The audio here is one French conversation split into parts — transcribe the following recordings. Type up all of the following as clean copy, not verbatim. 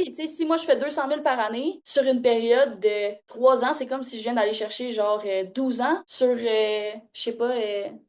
oui, tu sais, si moi je fais 200 000 par année sur une période de 3 ans, c'est comme si je viens d'aller chercher genre 12 ans sur, je sais pas,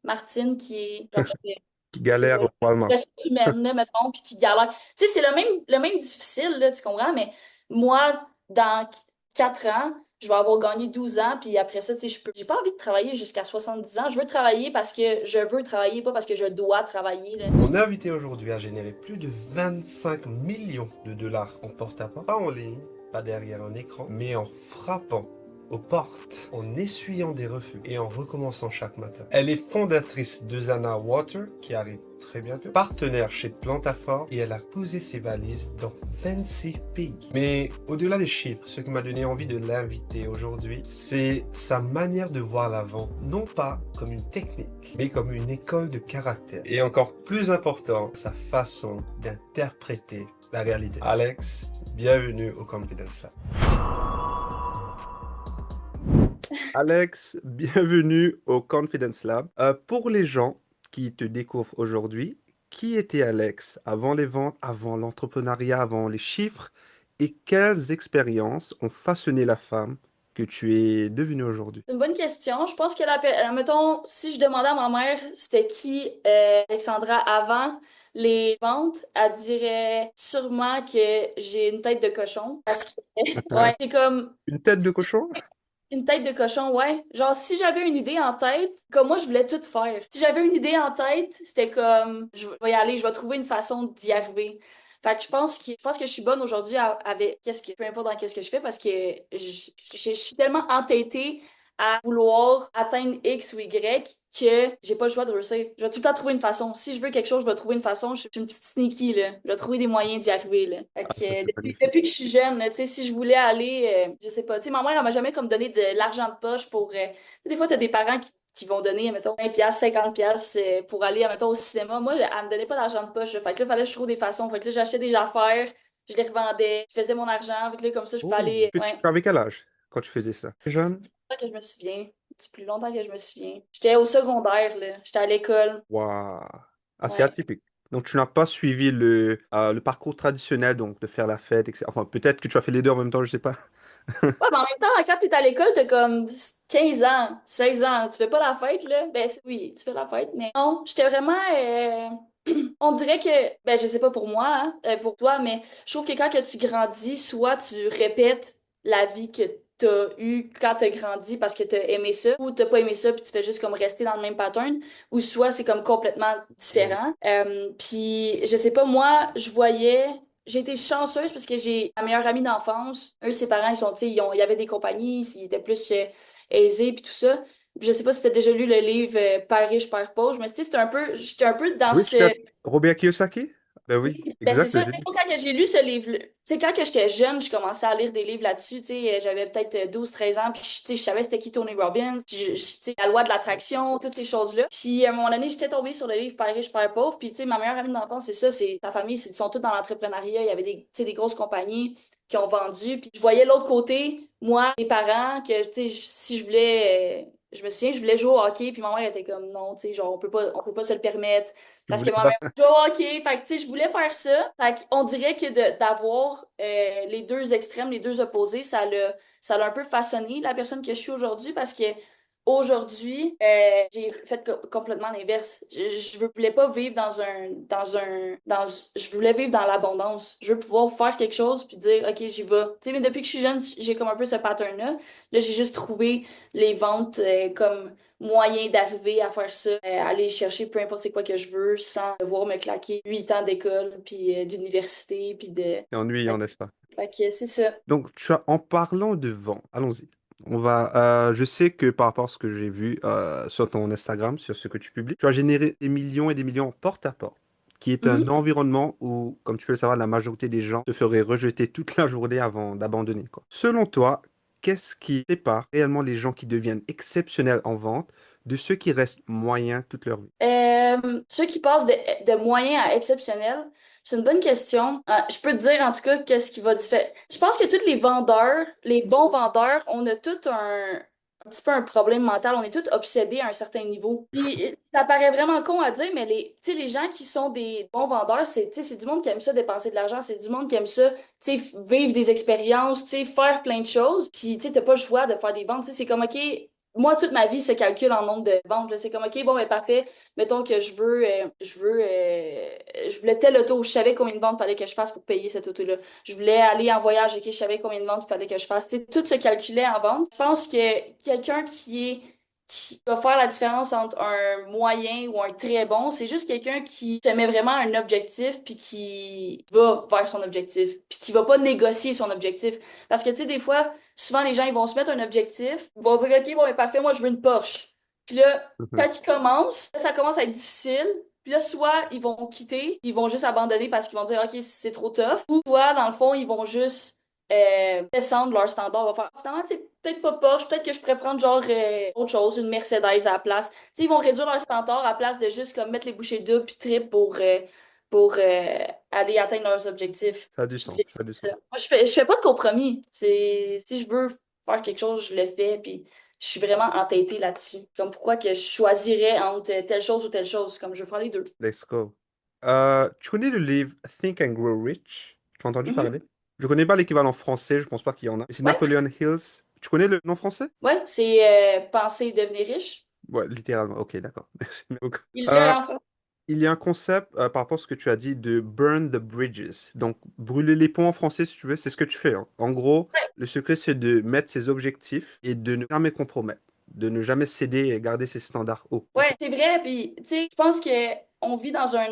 Martine qui est genre, qui je sais galèrent pas, au Walmart. ressources humaines, là, mettons, puis qui galère. Tu sais, c'est le même difficile, là, tu comprends? Mais moi, dans 4 ans, je vais avoir gagné 12 ans, puis après ça, tu sais, j'ai pas envie de travailler jusqu'à 70 ans. Je veux travailler parce que je veux travailler, pas parce que je dois travailler, là. Mon invité aujourd'hui a généré plus de 25 millions de dollars en porte-à-porte, pas en ligne, pas derrière un écran, mais en frappant aux portes, en essuyant des refus et en recommençant chaque matin. Elle est fondatrice de Zana Water, qui arrive très bientôt, partenaire chez Plantafort, et elle a posé ses valises dans 26 pays. Mais au-delà des chiffres, ce qui m'a donné envie de l'inviter aujourd'hui, c'est sa manière de voir la vente, non pas comme une technique, mais comme une école de caractère. Et encore plus important, sa façon d'interpréter la réalité. Alex, bienvenue au Confidence Lab. Alex, bienvenue au Confidence Lab. Pour les gens qui te découvrent aujourd'hui, qui était Alex avant les ventes, avant l'entrepreneuriat, avant les chiffres, et quelles expériences ont façonné la femme que tu es devenue aujourd'hui? C'est une bonne question. Je pense que mettons, si je demandais à ma mère c'était qui Alexandra avant les ventes, elle dirait sûrement que j'ai une tête de cochon. Parce que, ouais, c'est comme Une tête de cochon? une tête de cochon, ouais. Genre, si j'avais une idée en tête, comme moi, je voulais tout faire. Si j'avais une idée en tête, c'était comme, je vais y aller, je vais trouver une façon d'y arriver. Fait que je pense que je suis bonne aujourd'hui avec peu importe dans qu'est-ce que je fais parce que je suis tellement entêtée à vouloir atteindre X ou Y que j'ai pas le choix de réussir. Je vais tout le temps trouver une façon. Si je veux quelque chose, je vais trouver une façon. Je suis une petite sneaky, là. Je vais trouver des moyens d'y arriver, là. Fait Ah, que, ça, c'est magnifique. depuis que je suis jeune, là, tu sais, si je voulais aller, je sais pas, tu sais, ma mère, elle m'a jamais comme donné de l'argent de poche pour, tu sais, des fois, t'as des parents qui vont donner, mettons, 20 pièces 50 pièces pour aller, mettons, au cinéma. Moi, elle me donnait pas d'argent de poche, là. Fait que là, fallait que je trouve des façons. Fait que là, j'achetais des affaires, je les revendais, je faisais mon argent. Fait que là, comme ça, je peux Oh, aller, tu ouais. avais quel âge quand tu faisais ça? Jeune? C'est ça que je me souviens. C'est plus longtemps que je me souviens. J'étais au secondaire, là. J'étais à l'école. Waouh, assez Ouais. atypique. Donc, tu n'as pas suivi le parcours traditionnel, donc de faire la fête, etc. Enfin, peut-être que tu as fait les deux en même temps, je sais pas. Ouais, mais en même temps, quand t'es à l'école, t'as comme 15 ans, 16 ans. Tu fais pas la fête, là? Ben, oui, tu fais la fête, mais non, j'étais vraiment. On dirait que, ben, je sais pas pour moi, hein, pour toi, mais je trouve que quand que tu grandis, soit tu répètes la vie que t'as eue quand t'as grandi parce que t'as aimé ça, ou t'as pas aimé ça puis tu fais juste comme rester dans le même pattern, ou soit c'est comme complètement Mm. différent. Puis, je sais pas, moi, j'ai été chanceuse parce que j'ai ma meilleure amie d'enfance. Eux, ses parents, ils sont, tu sais, il y avait des compagnies, ils étaient plus aisés puis tout ça. Puis je sais pas si t'as déjà lu le livre Père riche, Père pauvre, mais tu sais, j'étais un peu dans Oui, ce. Robert Kiyosaki? Ben oui, Ben c'est exact, ça, le tu sais, livre. moi, quand que j'ai lu ce livre, tu sais, quand que j'étais jeune, je commençais à lire des livres là-dessus, tu sais, j'avais peut-être 12 13 ans, puis tu sais, je savais c'était qui Tony Robbins, tu sais, la loi de l'attraction, toutes ces choses-là. Puis à un moment donné, j'étais tombée sur le livre Père riche, Père pauvre, puis tu sais, ma meilleure amie d'enfance, c'est ça, c'est sa famille, ils sont tous dans l'entrepreneuriat, il y avait tu sais, des grosses compagnies qui ont vendu, puis je voyais l'autre côté, moi, mes parents, que, tu sais, si je voulais, je me souviens, je voulais jouer au hockey, puis ma mère était comme, non, tu sais, genre, on peut pas se le permettre. Tu Parce que voulais ma pas mère joue au hockey. Fait que, tu sais, je voulais faire ça. Fait qu'on dirait que d'avoir les deux extrêmes, les deux opposés, ça l'a un peu façonné la personne que je suis aujourd'hui parce que aujourd'hui, j'ai fait complètement l'inverse. Voulais pas vivre je voulais vivre dans l'abondance. Je veux pouvoir faire quelque chose puis dire, OK, j'y vais. Tu sais, mais depuis que je suis jeune, j'ai comme un peu ce pattern-là. Là, j'ai juste trouvé les ventes comme moyen d'arriver à faire ça, aller chercher peu importe c'est quoi que je veux sans devoir me claquer 8 ans d'école, puis d'université, puis de. C'est ennuyant, n'est-ce pas? Fait que c'est ça. Donc, en parlant de vent, allons-y. Je sais que par rapport à ce que j'ai vu sur ton Instagram, sur ce que tu publies, tu as généré des millions et des millions porte à porte, qui est un Mhm. environnement où, comme tu peux le savoir, la majorité des gens te feraient rejeter toute la journée avant d'abandonner, quoi. Selon toi, qu'est-ce qui sépare réellement les gens qui deviennent exceptionnels en vente de ceux qui restent moyens toute leur vie? Ceux qui passent de moyen à exceptionnel, c'est une bonne question. Je peux te dire en tout cas qu'est-ce qui va différer. Je pense que tous les vendeurs, les bons vendeurs, on a tout un petit peu un problème mental. On est tous obsédés à un certain niveau. Puis ça paraît vraiment con à dire, mais tu sais, les gens qui sont des bons vendeurs, tu sais, c'est du monde qui aime ça dépenser de l'argent, c'est du monde qui aime ça, tu sais, vivre des expériences, tu sais, faire plein de choses. Puis tu sais, t'as pas le choix de faire des ventes. Tu sais, c'est comme, OK, moi, toute ma vie se calcule en nombre de ventes, là. C'est comme, OK, bon, ben parfait. Mettons que je voulais tel auto. Je savais combien de ventes fallait que je fasse pour payer cette auto-là. Je voulais aller en voyage, OK, je savais combien de ventes il fallait que je fasse. Tu sais, tout se calculait en vente. Je pense que quelqu'un qui va faire la différence entre un moyen ou un très bon, c'est juste quelqu'un qui se met vraiment un objectif puis qui va vers son objectif puis qui va pas négocier son objectif. Parce que, tu sais, des fois, souvent, les gens, ils vont se mettre un objectif, ils vont dire, OK, bon, mais parfait, moi, je veux une Porsche. Puis là, Mhm. quand ils commencent, là, ça commence à être difficile. Puis là, soit ils vont quitter, ils vont juste abandonner parce qu'ils vont dire, OK, c'est trop tough. Ou soit, dans le fond, ils vont juste descendre leur standard. Va faire, finalement, c'est peut-être pas Porsche, peut-être que je pourrais prendre genre autre chose, une Mercedes à la place. Tu sais, ils vont réduire leur standard à la place de juste comme mettre les bouchées doubles puis triple pour aller atteindre leurs objectifs. Ça a du Puis sens, c'est ça a du ça. sens. Moi, je fais pas de compromis. Si je veux faire quelque chose, je le fais. Puis je suis vraiment entêtée là-dessus. Comme pourquoi que je choisirais entre telle chose ou telle chose, comme je veux faire les deux. Let's go. Tu connais le livre Think and Grow Rich? Tu as entendu Mhm. parler? Je connais pas l'équivalent français, je pense pas qu'il y en a. C'est Ouais, Napoleon Hills. Tu connais le nom français? ouais, c'est penser devenir riche. Ouais, littéralement. Ok, d'accord. Merci. Donc, Il euh, l'a en France. il y a un concept par rapport à ce que tu as dit de burn the bridges. Donc, brûler les ponts en français, si tu veux, c'est ce que tu fais, hein. En gros, le secret, c'est de mettre ses objectifs et de ne jamais compromettre, de ne jamais céder et garder ses standards hauts. Ok? Ouais, c'est vrai. Puis, tu sais, je pense que on vit dans un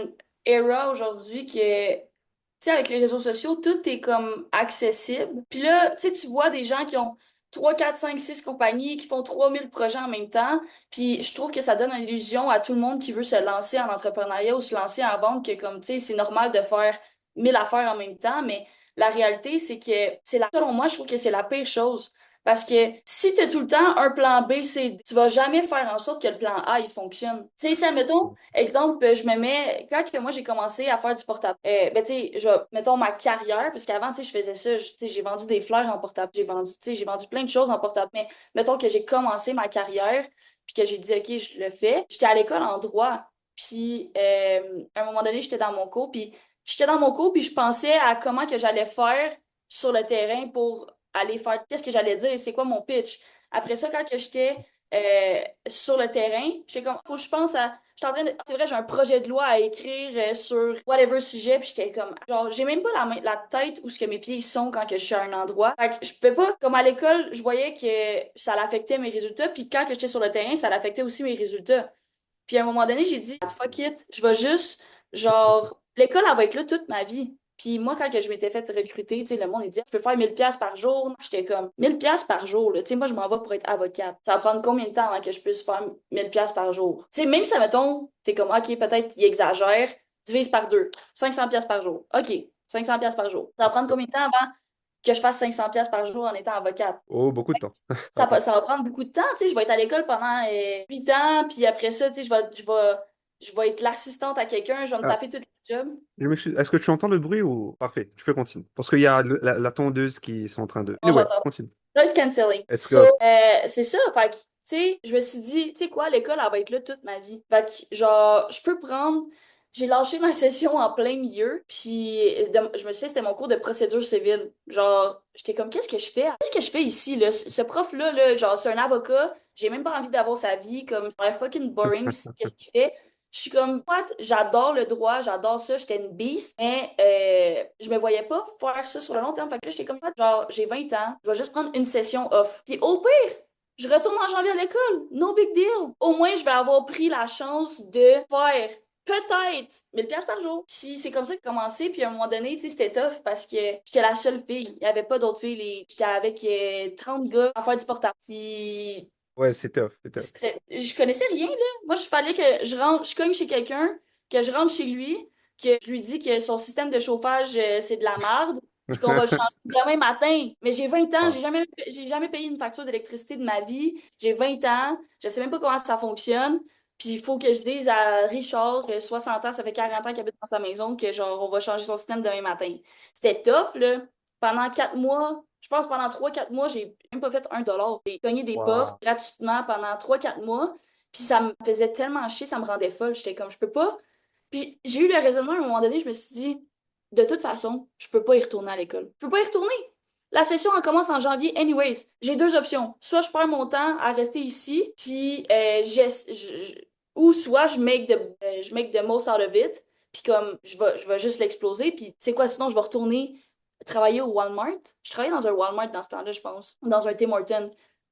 era aujourd'hui que, tu sais, avec les réseaux sociaux, tout est comme accessible. Puis là, tu sais, tu vois des gens qui ont 3 4 5 6 compagnies, qui font 3000 projets en même temps. Puis je trouve que ça donne une illusion à tout le monde qui veut se lancer en entrepreneuriat ou se lancer en vente que, comme, tu sais, c'est normal de faire 1000 affaires en même temps. Mais la réalité, c'est que, selon moi, je trouve que c'est la pire chose. Parce que si tu as tout le temps un plan B, C, D, tu vas jamais faire en sorte que le plan A, il fonctionne. Tu sais, ça, mettons, exemple, je me mets, quand que moi j'ai commencé à faire du portable, ben, tu sais, mettons ma carrière, parce qu'avant, tu sais, je faisais ça, tu sais, j'ai vendu des fleurs en portable, tu sais, j'ai vendu plein de choses en portable, mais mettons que j'ai commencé ma carrière, puis que j'ai dit, OK, je le fais. J'étais à l'école en droit, puis à un moment donné, j'étais dans mon cours, puis je pensais à comment que j'allais faire sur le terrain pour aller faire qu'est-ce que j'allais dire, c'est quoi mon pitch. Après ça, quand que j'étais sur le terrain, j'étais comme, faut que je pense à, j'étais en train de, c'est vrai, j'ai un projet de loi à écrire sur whatever sujet, puis j'étais comme, genre, j'ai même pas la tête où ce que mes pieds sont quand que je suis à un endroit. Fait que je pouvais pas, comme à l'école, je voyais que ça l'affectait mes résultats, puis quand que j'étais sur le terrain, ça l'affectait aussi mes résultats. Puis à un moment donné, j'ai dit, fuck it, je vais juste, genre, l'école, elle va être là toute ma vie. Puis moi, quand que je m'étais fait recruter, tu sais, le monde, il dit, tu peux faire 1000 pièces par jour. J'étais comme, 1000 pièces par jour, là. Tu sais, moi, je m'en vais pour être avocate. Ça va prendre combien de temps avant que je puisse faire 1000 pièces par jour? Tu sais, même si, mettons, t'es comme, OK, peut-être il exagère, divise par deux. 500 pièces par jour. OK, 500 pièces par jour. Ça va prendre combien de temps avant que je fasse 500 pièces par jour en étant avocate? Oh, beaucoup de temps. Ça va prendre beaucoup de temps, tu sais, je vais être à l'école pendant 8 ans, puis après ça, tu sais, je vais être l'assistante à quelqu'un, je vais me Ah, taper tout le job. je m'excuse. Est-ce que tu entends le bruit ou... Parfait, tu peux continuer. Parce qu'il y a la tondeuse qui sont en train de... Non, Anyway, j'entends. continue. Noise cancelling. Est-ce So, que... c'est ça, fait que, tu sais, je me suis dit, tu sais quoi, l'école, elle va être là toute ma vie. Fait que, genre, je peux prendre. J'ai lâché ma session en plein milieu, puis je me suis dit, c'était mon cours de procédure civile. Genre, j'étais comme, qu'est-ce que je fais? Qu'est-ce que je fais ici, là? Ce prof-là, là, genre, c'est un avocat, j'ai même pas envie d'avoir sa vie, comme, ça a l'air fucking boring, qu'est-ce qu'il fait? Je suis comme, what? J'adore le droit, j'adore ça, j'étais une beast, mais je me voyais pas faire ça sur le long terme. Fait que là, j'étais comme, what? Genre, j'ai 20 ans, je vais juste prendre une session off. Puis au pire, je retourne en janvier à l'école. No big deal. Au moins, je vais avoir pris la chance de faire peut-être 1000 pièces par jour. Puis c'est comme ça que j'ai commencé. Puis à un moment donné, tu sais, c'était tough parce que j'étais la seule fille. Il n'y avait pas d'autres filles. J'étais avec 30 gars à faire du portable. Puis Ouais, c'est tough, c'est tough. je connaissais rien, là. Moi, je fallait que je rentre, je cogne chez quelqu'un, que je rentre chez lui, que je lui dis que son système de chauffage, c'est de la merde, puis qu'on va le changer demain matin. Mais j'ai 20 ans, Wow. j'ai jamais payé une facture d'électricité de ma vie. J'ai 20 ans, je sais même pas comment ça fonctionne. Puis il faut que je dise à Richard, 60 ans, ça fait 40 ans qu'il habite dans sa maison, que genre, on va changer son système demain matin. C'était tough, là. Pendant 4 mois, Je pense pendant 3 4 mois, j'ai même pas fait 1 dollar. J'ai cogné des portes Wow. gratuitement pendant 3 4 mois. Puis ça me faisait tellement chier, ça me rendait folle. J'étais comme, je peux pas. Puis j'ai eu le raisonnement à un moment donné, je me suis dit, de toute façon, je peux pas y retourner à l'école. Je peux pas y retourner. La session, elle commence en janvier, anyways. J'ai deux options. Soit je perds mon temps à rester ici, puis ou soit je make the most out of it, puis comme je vais juste l'exploser, puis tu sais quoi, sinon je vais retourner travailler au Walmart. Je travaillais dans un Walmart dans ce temps-là, je pense, dans un Tim Hortons.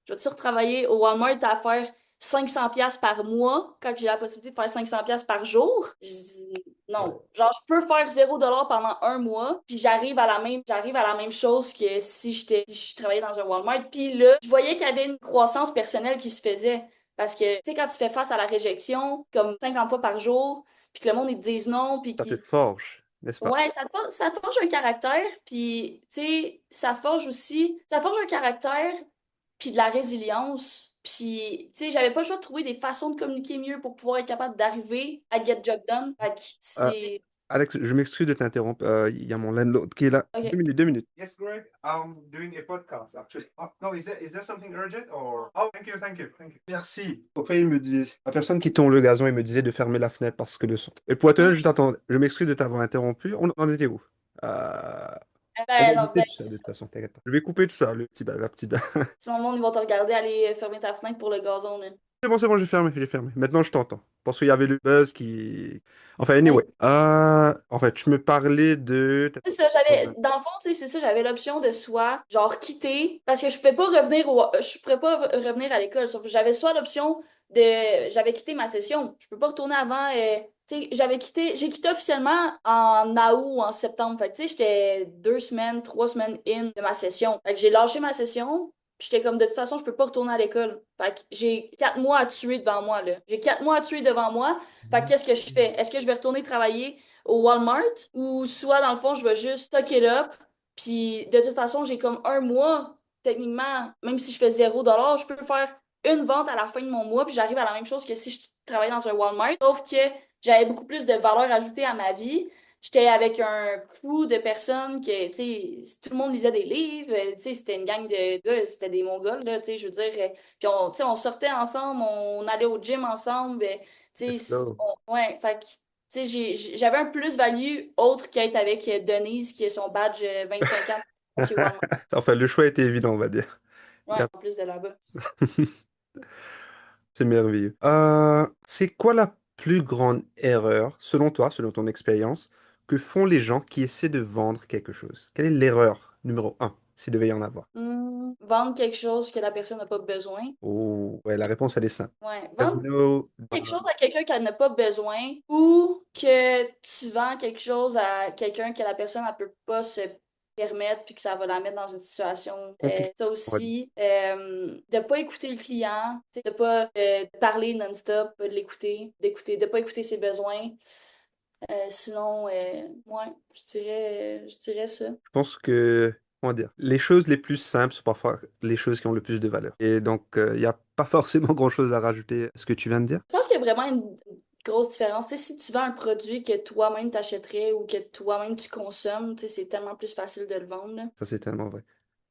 Je vais-tu retravailler au Walmart à faire 500 pièces par mois quand j'ai la possibilité de faire 500 pièces par jour? Je dis Ouais. non. Genre, je peux faire 0 dollar pendant un mois, puis j'arrive à la même chose que si je travaillais dans un Walmart. Puis là, je voyais qu'il y avait une croissance personnelle qui se faisait. Parce que, tu sais, quand tu fais face à la réjection, comme 50 fois par jour, puis que le monde, ils te dise non, puis Ça te qui forge, n'est-ce pas? ouais, ça forge un caractère, puis, tu sais, ça forge un caractère, puis de la résilience, puis, tu sais, j'avais pas le choix de trouver des façons de communiquer mieux pour pouvoir être capable d'arriver à get job done. Fait que Euh, c'est... Alex, je m'excuse de t'interrompre. Il y a mon landlord qui est là. Deux OK. minutes, 2 minutes. Yes, Greg, I'm doing a podcast, actually. Oh, no, is there something urgent or... Oh, thank you, thank you, thank you. Merci. Au fait, il me dit, la personne qui tourne le gazon, il me disait de fermer la fenêtre parce que le son. Et pour être honnête, Hmm. juste attends, je m'excuse de t'avoir interrompu. On en était où? Euh, On va Ben, non, éviter ben, tout ça, de c'est toute ça. façon, t'inquiète pas. Je vais couper tout ça, le petit, la petite. Sinon, le monde, ils vont te regarder aller fermer ta fenêtre pour le gazon, là. C'est bon, j'ai fermé, j'ai fermé. Maintenant, je t'entends. Parce qu'il y avait le buzz qui... Enfin, anyway. Ouais. En fait, tu me parlais de... C'est ça, dans le fond, tu sais, c'est ça, j'avais l'option de soit, genre, quitter, parce que je pouvais pas revenir à l'école, sauf que j'avais soit l'option j'avais quitté ma session, je peux pas retourner avant, tu sais, j'ai quitté officiellement en août ou en septembre, fait que, tu sais, j'étais 2 semaines, 3 semaines in de ma session, fait que j'ai lâché ma session, puis j'étais comme, de toute façon, je peux pas retourner à l'école, fait que j'ai 4 mois à tuer devant moi, là, j'ai 4 mois à tuer devant moi, fait que qu'est-ce que je fais? Est-ce que je vais retourner travailler au Walmart ou soit dans le fond je vais juste stock it up puis de toute façon j'ai comme un mois techniquement même si je fais 0 dollar je peux faire une vente à la fin de mon mois puis j'arrive à la même chose que si je travaillais dans un Walmart sauf que j'avais beaucoup plus de valeur ajoutée à ma vie. J'étais avec un crew de personnes que, tu sais, tout le monde lisait des livres, tu sais, c'était une gang de gars, c'était des Mongols, là, tu sais, je veux dire, puis tu sais, on sortait ensemble, on allait au gym ensemble, tu Let's sais, go. ouais, fait que tu sais, j'avais un plus-value autre qu'être avec Denise qui a son badge 25 ans chez Walmart. Enfin, le choix était évident, on va dire. Ouais, en plus de là-bas. C'est merveilleux. C'est quoi la plus grande erreur, selon toi, selon ton expérience, que font les gens qui essaient de vendre quelque chose? Quelle est l'erreur numéro un, s'il devait y en avoir? Vendre quelque chose que la personne n'a pas besoin. Oh, ouais, la réponse, elle est simple. Ouais, There's vendre no... quelque chose à quelqu'un qui n'a pas besoin ou que tu vends quelque chose à quelqu'un que la personne ne peut pas se permettre puis que ça va la mettre dans une situation. compliqué, Ça on va dire. aussi, de pas écouter le client, tu sais, de pas parler non-stop, pas de l'écouter, de pas écouter ses besoins. Sinon, ouais, je dirais ça. Je pense que, comment dire, les choses les plus simples sont parfois les choses qui ont le plus de valeur. Et donc, il n'y a pas forcément grand-chose à rajouter à ce que tu viens de dire. Je pense qu'il y a vraiment une grosse différence. Tu sais, si tu vends un produit que toi-même t'achèterais ou que toi-même tu consommes, tu sais, c'est tellement plus facile de le vendre, là. Ça, c'est tellement vrai.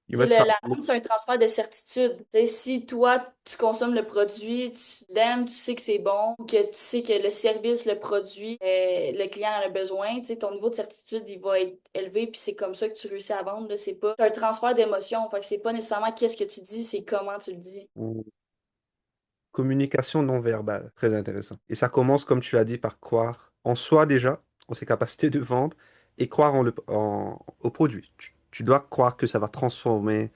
Il Tu va sais, ça. la vente, c'est un transfert de certitude. Tu sais, si toi, tu consommes le produit, tu l'aimes, tu sais que c'est bon, ou que tu sais que le service, le produit, le client en a besoin, tu sais, ton niveau de certitude, il va être élevé, puis c'est comme ça que tu réussis à vendre, là. C'est un transfert d'émotion. Fait que c'est pas nécessairement qu'est-ce que tu dis, c'est comment tu le dis. Communication non verbale, très intéressant. Et ça commence, comme tu as dit, par croire en soi déjà, en ses capacités de vendre, et croire au produit. Tu dois croire que ça va transformer,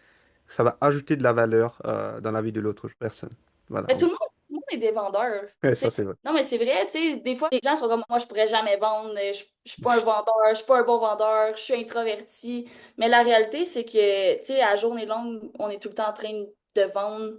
que ça va ajouter de la valeur dans la vie de l'autre personne. Voilà. Mais tout le monde est des vendeurs. Ouais, Tu sais. ça, c'est vrai. Non, mais c'est vrai, tu sais, des fois, les gens sont comme moi, je pourrais jamais vendre, je suis pas un vendeur, je suis pas un bon vendeur, je suis introverti. Mais la réalité, c'est que, tu sais, à journée longue, on est tout le temps en train de vendre.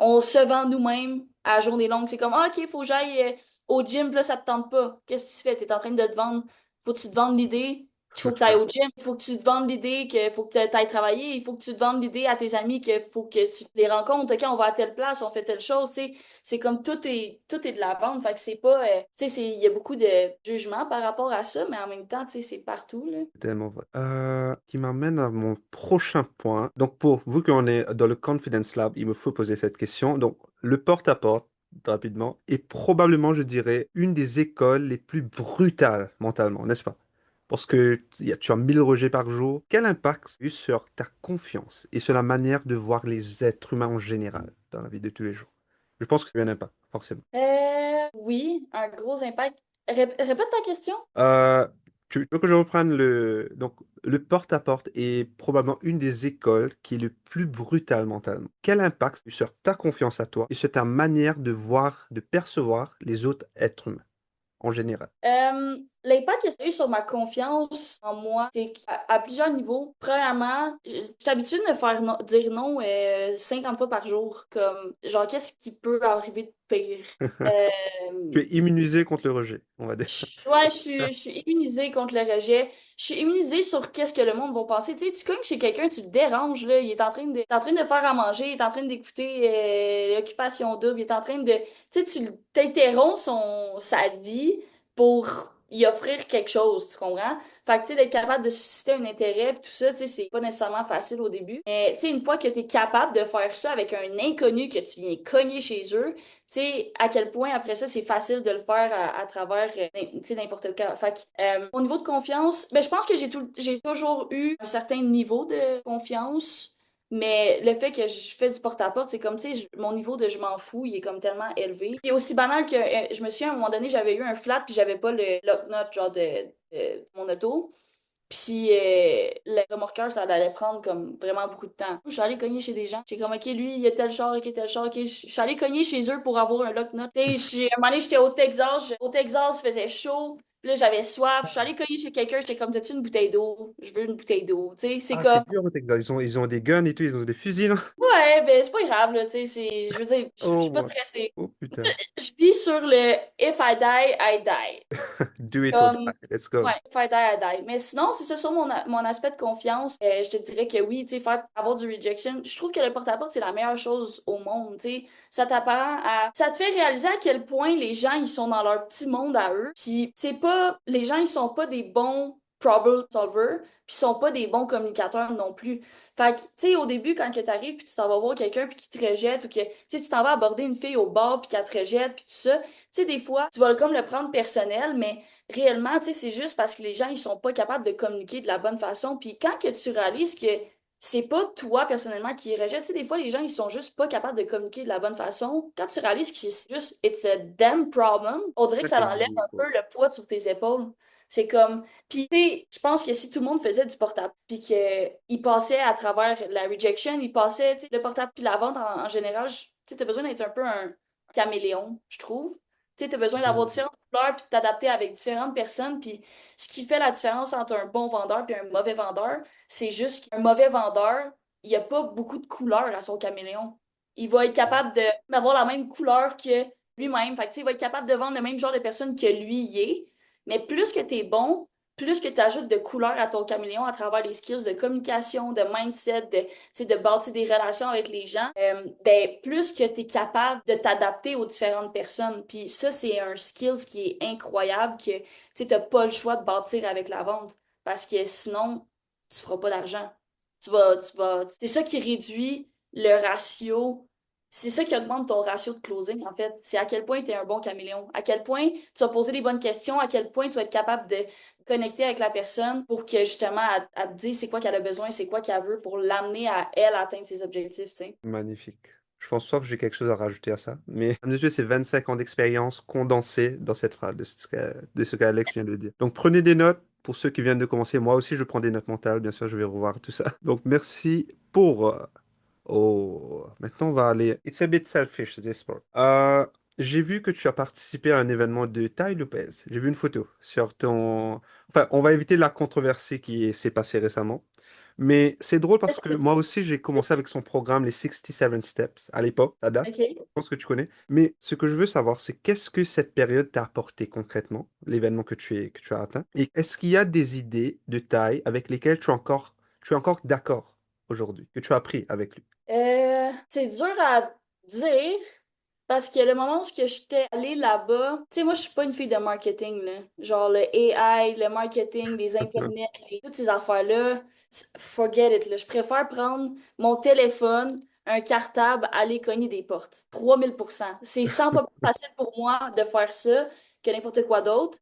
On se vend nous-mêmes à journée longue. C'est comme, ah, OK, faut que j'aille au gym, puis là, ça te tente pas. Qu'est-ce que tu fais? Tu es en train de te vendre. Faut que tu te vendes l'idée. qu'il faut que tu ailles au gym, il faut que tu te vendes l'idée qu'il faut que tu ailles travailler, il faut que tu te vendes l'idée à tes amis qu'il faut que tu les rencontres, OK, on va à telle place, on fait telle chose, tu sais, c'est comme tout est de la vente, fait que c'est pas, tu sais, il y a beaucoup de jugement par rapport à ça, mais en même temps, tu sais, c'est partout, là. Tellement vrai. Qui m'amène à mon prochain point. Donc, pour vous qu'on est dans le Confidence Lab, il me faut poser cette question. Donc, le porte-à-porte, rapidement, est probablement, je dirais, une des écoles les plus brutales mentalement, n'est-ce pas? Parce que tu as 1000 rejets par jour. Quel impact ça a eu sur ta confiance et sur la manière de voir les êtres humains en général dans la vie de tous les jours? Je pense que c'est un impact, forcément. Oui, un gros impact. Répète ta question. Euh, tu veux que je reprenne Donc, le porte-à-porte est probablement une des écoles qui est le plus brutal mentalement. Quel impact sur ta confiance à toi et sur ta manière de voir, de percevoir les autres êtres humains en général? L'impact que ça a eu sur ma confiance en moi, c'est à plusieurs niveaux. Premièrement, je suis habituée de me faire dire non 50 fois par jour. Comme, genre, qu'est-ce qui peut arriver de pire? Euh, Tu es immunisé contre le rejet, on va dire. Ouais, je suis immunisée contre le rejet. Je suis immunisée sur qu'est-ce que le monde va penser. Tu sais, tu cognes chez quelqu'un, tu te déranges, là. Il est il est en train de faire à manger, il est en train d'écouter l'occupation double, il est en train de. Tu sais, tu t'interromps sa vie pour y offrir quelque chose, tu comprends? Fait que, tu sais, d'être capable de susciter un intérêt, pis tout ça, tu sais, c'est pas nécessairement facile au début. Mais, tu sais, une fois que t'es capable de faire ça avec un inconnu que tu viens cogner chez eux, tu sais, à quel point après ça, c'est facile de le faire à travers, tu sais, n'importe quel. Fait que, au niveau de confiance, ben, je pense que j'ai toujours eu un certain niveau de confiance, mais le fait que je fais du porte-à-porte, c'est comme, tu sais, mon niveau de je m'en fous, il est comme tellement élevé. Et aussi banal que, je me souviens, à un moment donné, j'avais eu un flat, puis j'avais pas le lock nut, genre, de mon auto. Puis le remorqueur, ça allait prendre comme vraiment beaucoup de temps. Je suis allée cogner chez des gens. J'ai comme, OK, lui, il y a tel char, OK, tel char, OK. Je suis allée cogner chez eux pour avoir un lock note. Tu sais, à un moment donné, j'étais au Texas. Au Texas, il faisait chaud. Puis là, j'avais soif. Je suis allée cogner chez quelqu'un. J'étais comme, t'as-tu une bouteille d'eau? Je veux une bouteille d'eau. Tu sais, c'est Ah, comme, c'est dur au Texas. Ils ont des guns et tout, ils ont des fusils, là. ouais, ben, c'est pas grave, là. Tu sais, je veux dire, je Oh, suis pas moi. stressée. Oh, putain. Je vis sur le if I die, I die. Do it or die. Comme, Let's go. ouais, faire die à die. Mais sinon, c'est ça sur mon aspect de confiance. Je te dirais que oui, tu sais, avoir du rejection. Je trouve que le porte-à-porte, c'est la meilleure chose au monde, tu sais. Ça t'apprend à, ça te fait réaliser à quel point les gens, ils sont dans leur petit monde à eux. Puis, c'est pas, les gens, ils sont pas des bons problem solvers, puis ils sont pas des bons communicateurs non plus. Fait que, tu sais, au début, quand que t'arrives, puis tu t'en vas voir quelqu'un, puis qui te rejette, ou que, tu sais, tu t'en vas aborder une fille au bar, puis qu'elle te rejette, puis tout ça, tu sais, des fois, tu vas comme le prendre personnel, mais réellement, tu sais, c'est juste parce que les gens, ils sont pas capables de communiquer de la bonne façon. Puis quand que tu réalises que c'est pas toi, personnellement, qui rejette, tu sais, des fois, les gens, ils sont juste pas capables de communiquer de la bonne façon. Quand tu réalises que c'est juste, it's a damn problem, on dirait que Ça, ça c'est enlève bon, un quoi. peu le poids sur tes épaules. C'est comme, puis tu sais, je pense que si tout le monde faisait du portable, puis qu'il passait à travers la rejection, il passait, tu sais, le portable puis la vente en général, tu sais, t'as besoin d'être un peu un caméléon, je trouve. Tu sais, t'as besoin d'avoir Mhm. différentes couleurs puis de t'adapter avec différentes personnes. Puis ce qui fait la différence entre un bon vendeur et un mauvais vendeur, c'est juste qu'un mauvais vendeur, il n'y a pas beaucoup de couleurs à son caméléon. Il va être capable d'avoir la même couleur que lui-même. Fait que, tu sais, il va être capable de vendre le même genre de personne que lui y est. Mais plus que tu es bon, plus que tu ajoutes de couleurs à ton caméléon à travers les skills de communication, de mindset, tu sais, de bâtir des relations avec les gens, ben, plus que tu es capable de t'adapter aux différentes personnes. Puis ça, c'est un skills qui est incroyable que tu n'as pas le choix de bâtir avec la vente parce que sinon, tu feras pas d'argent. C'est ça qui réduit le ratio. C'est ça qui augmente ton ratio de closing, en fait. C'est à quel point tu es un bon caméléon. À quel point tu vas poser les bonnes questions, à quel point tu vas être capable de connecter avec la personne pour que justement, elle te dise c'est quoi qu'elle a besoin, c'est quoi qu'elle veut pour l'amener à elle atteindre ses objectifs, tu sais. Magnifique. Je pense pas que j'ai quelque chose à rajouter à ça. Mais à mes yeux, c'est 25 ans d'expérience condensée dans cette phrase de ce qu'Alex vient de dire. Donc prenez des notes pour ceux qui viennent de commencer. Moi aussi, je prends des notes mentales. Bien sûr, je vais revoir tout ça. Donc merci pour... Oh, maintenant on va aller... It's a bit selfish, this sport. J'ai vu que tu as participé à un événement de Tai Lopez. J'ai vu une photo sur ton... Enfin, on va éviter la controversée qui s'est passée récemment. Mais c'est drôle parce que moi aussi, j'ai commencé avec son programme, les 67 Steps, à l'époque, ça date. Je OK. pense que tu connais. Mais ce que je veux savoir, c'est qu'est-ce que cette période t'a apporté concrètement, l'événement que tu as atteint? Et est-ce qu'il y a des idées de taille avec lesquelles tu es encore d'accord aujourd'hui, que tu as appris avec lui? C'est dur à dire parce que le moment où j'étais allée là-bas, tu sais, moi, je suis pas une fille de marketing, là. Genre le AI, le marketing, les internets, toutes ces affaires-là, forget it, là. Je préfère prendre mon téléphone, un cartable, aller cogner des portes. 3000%. C'est 100 fois plus facile pour moi de faire ça que n'importe quoi d'autre.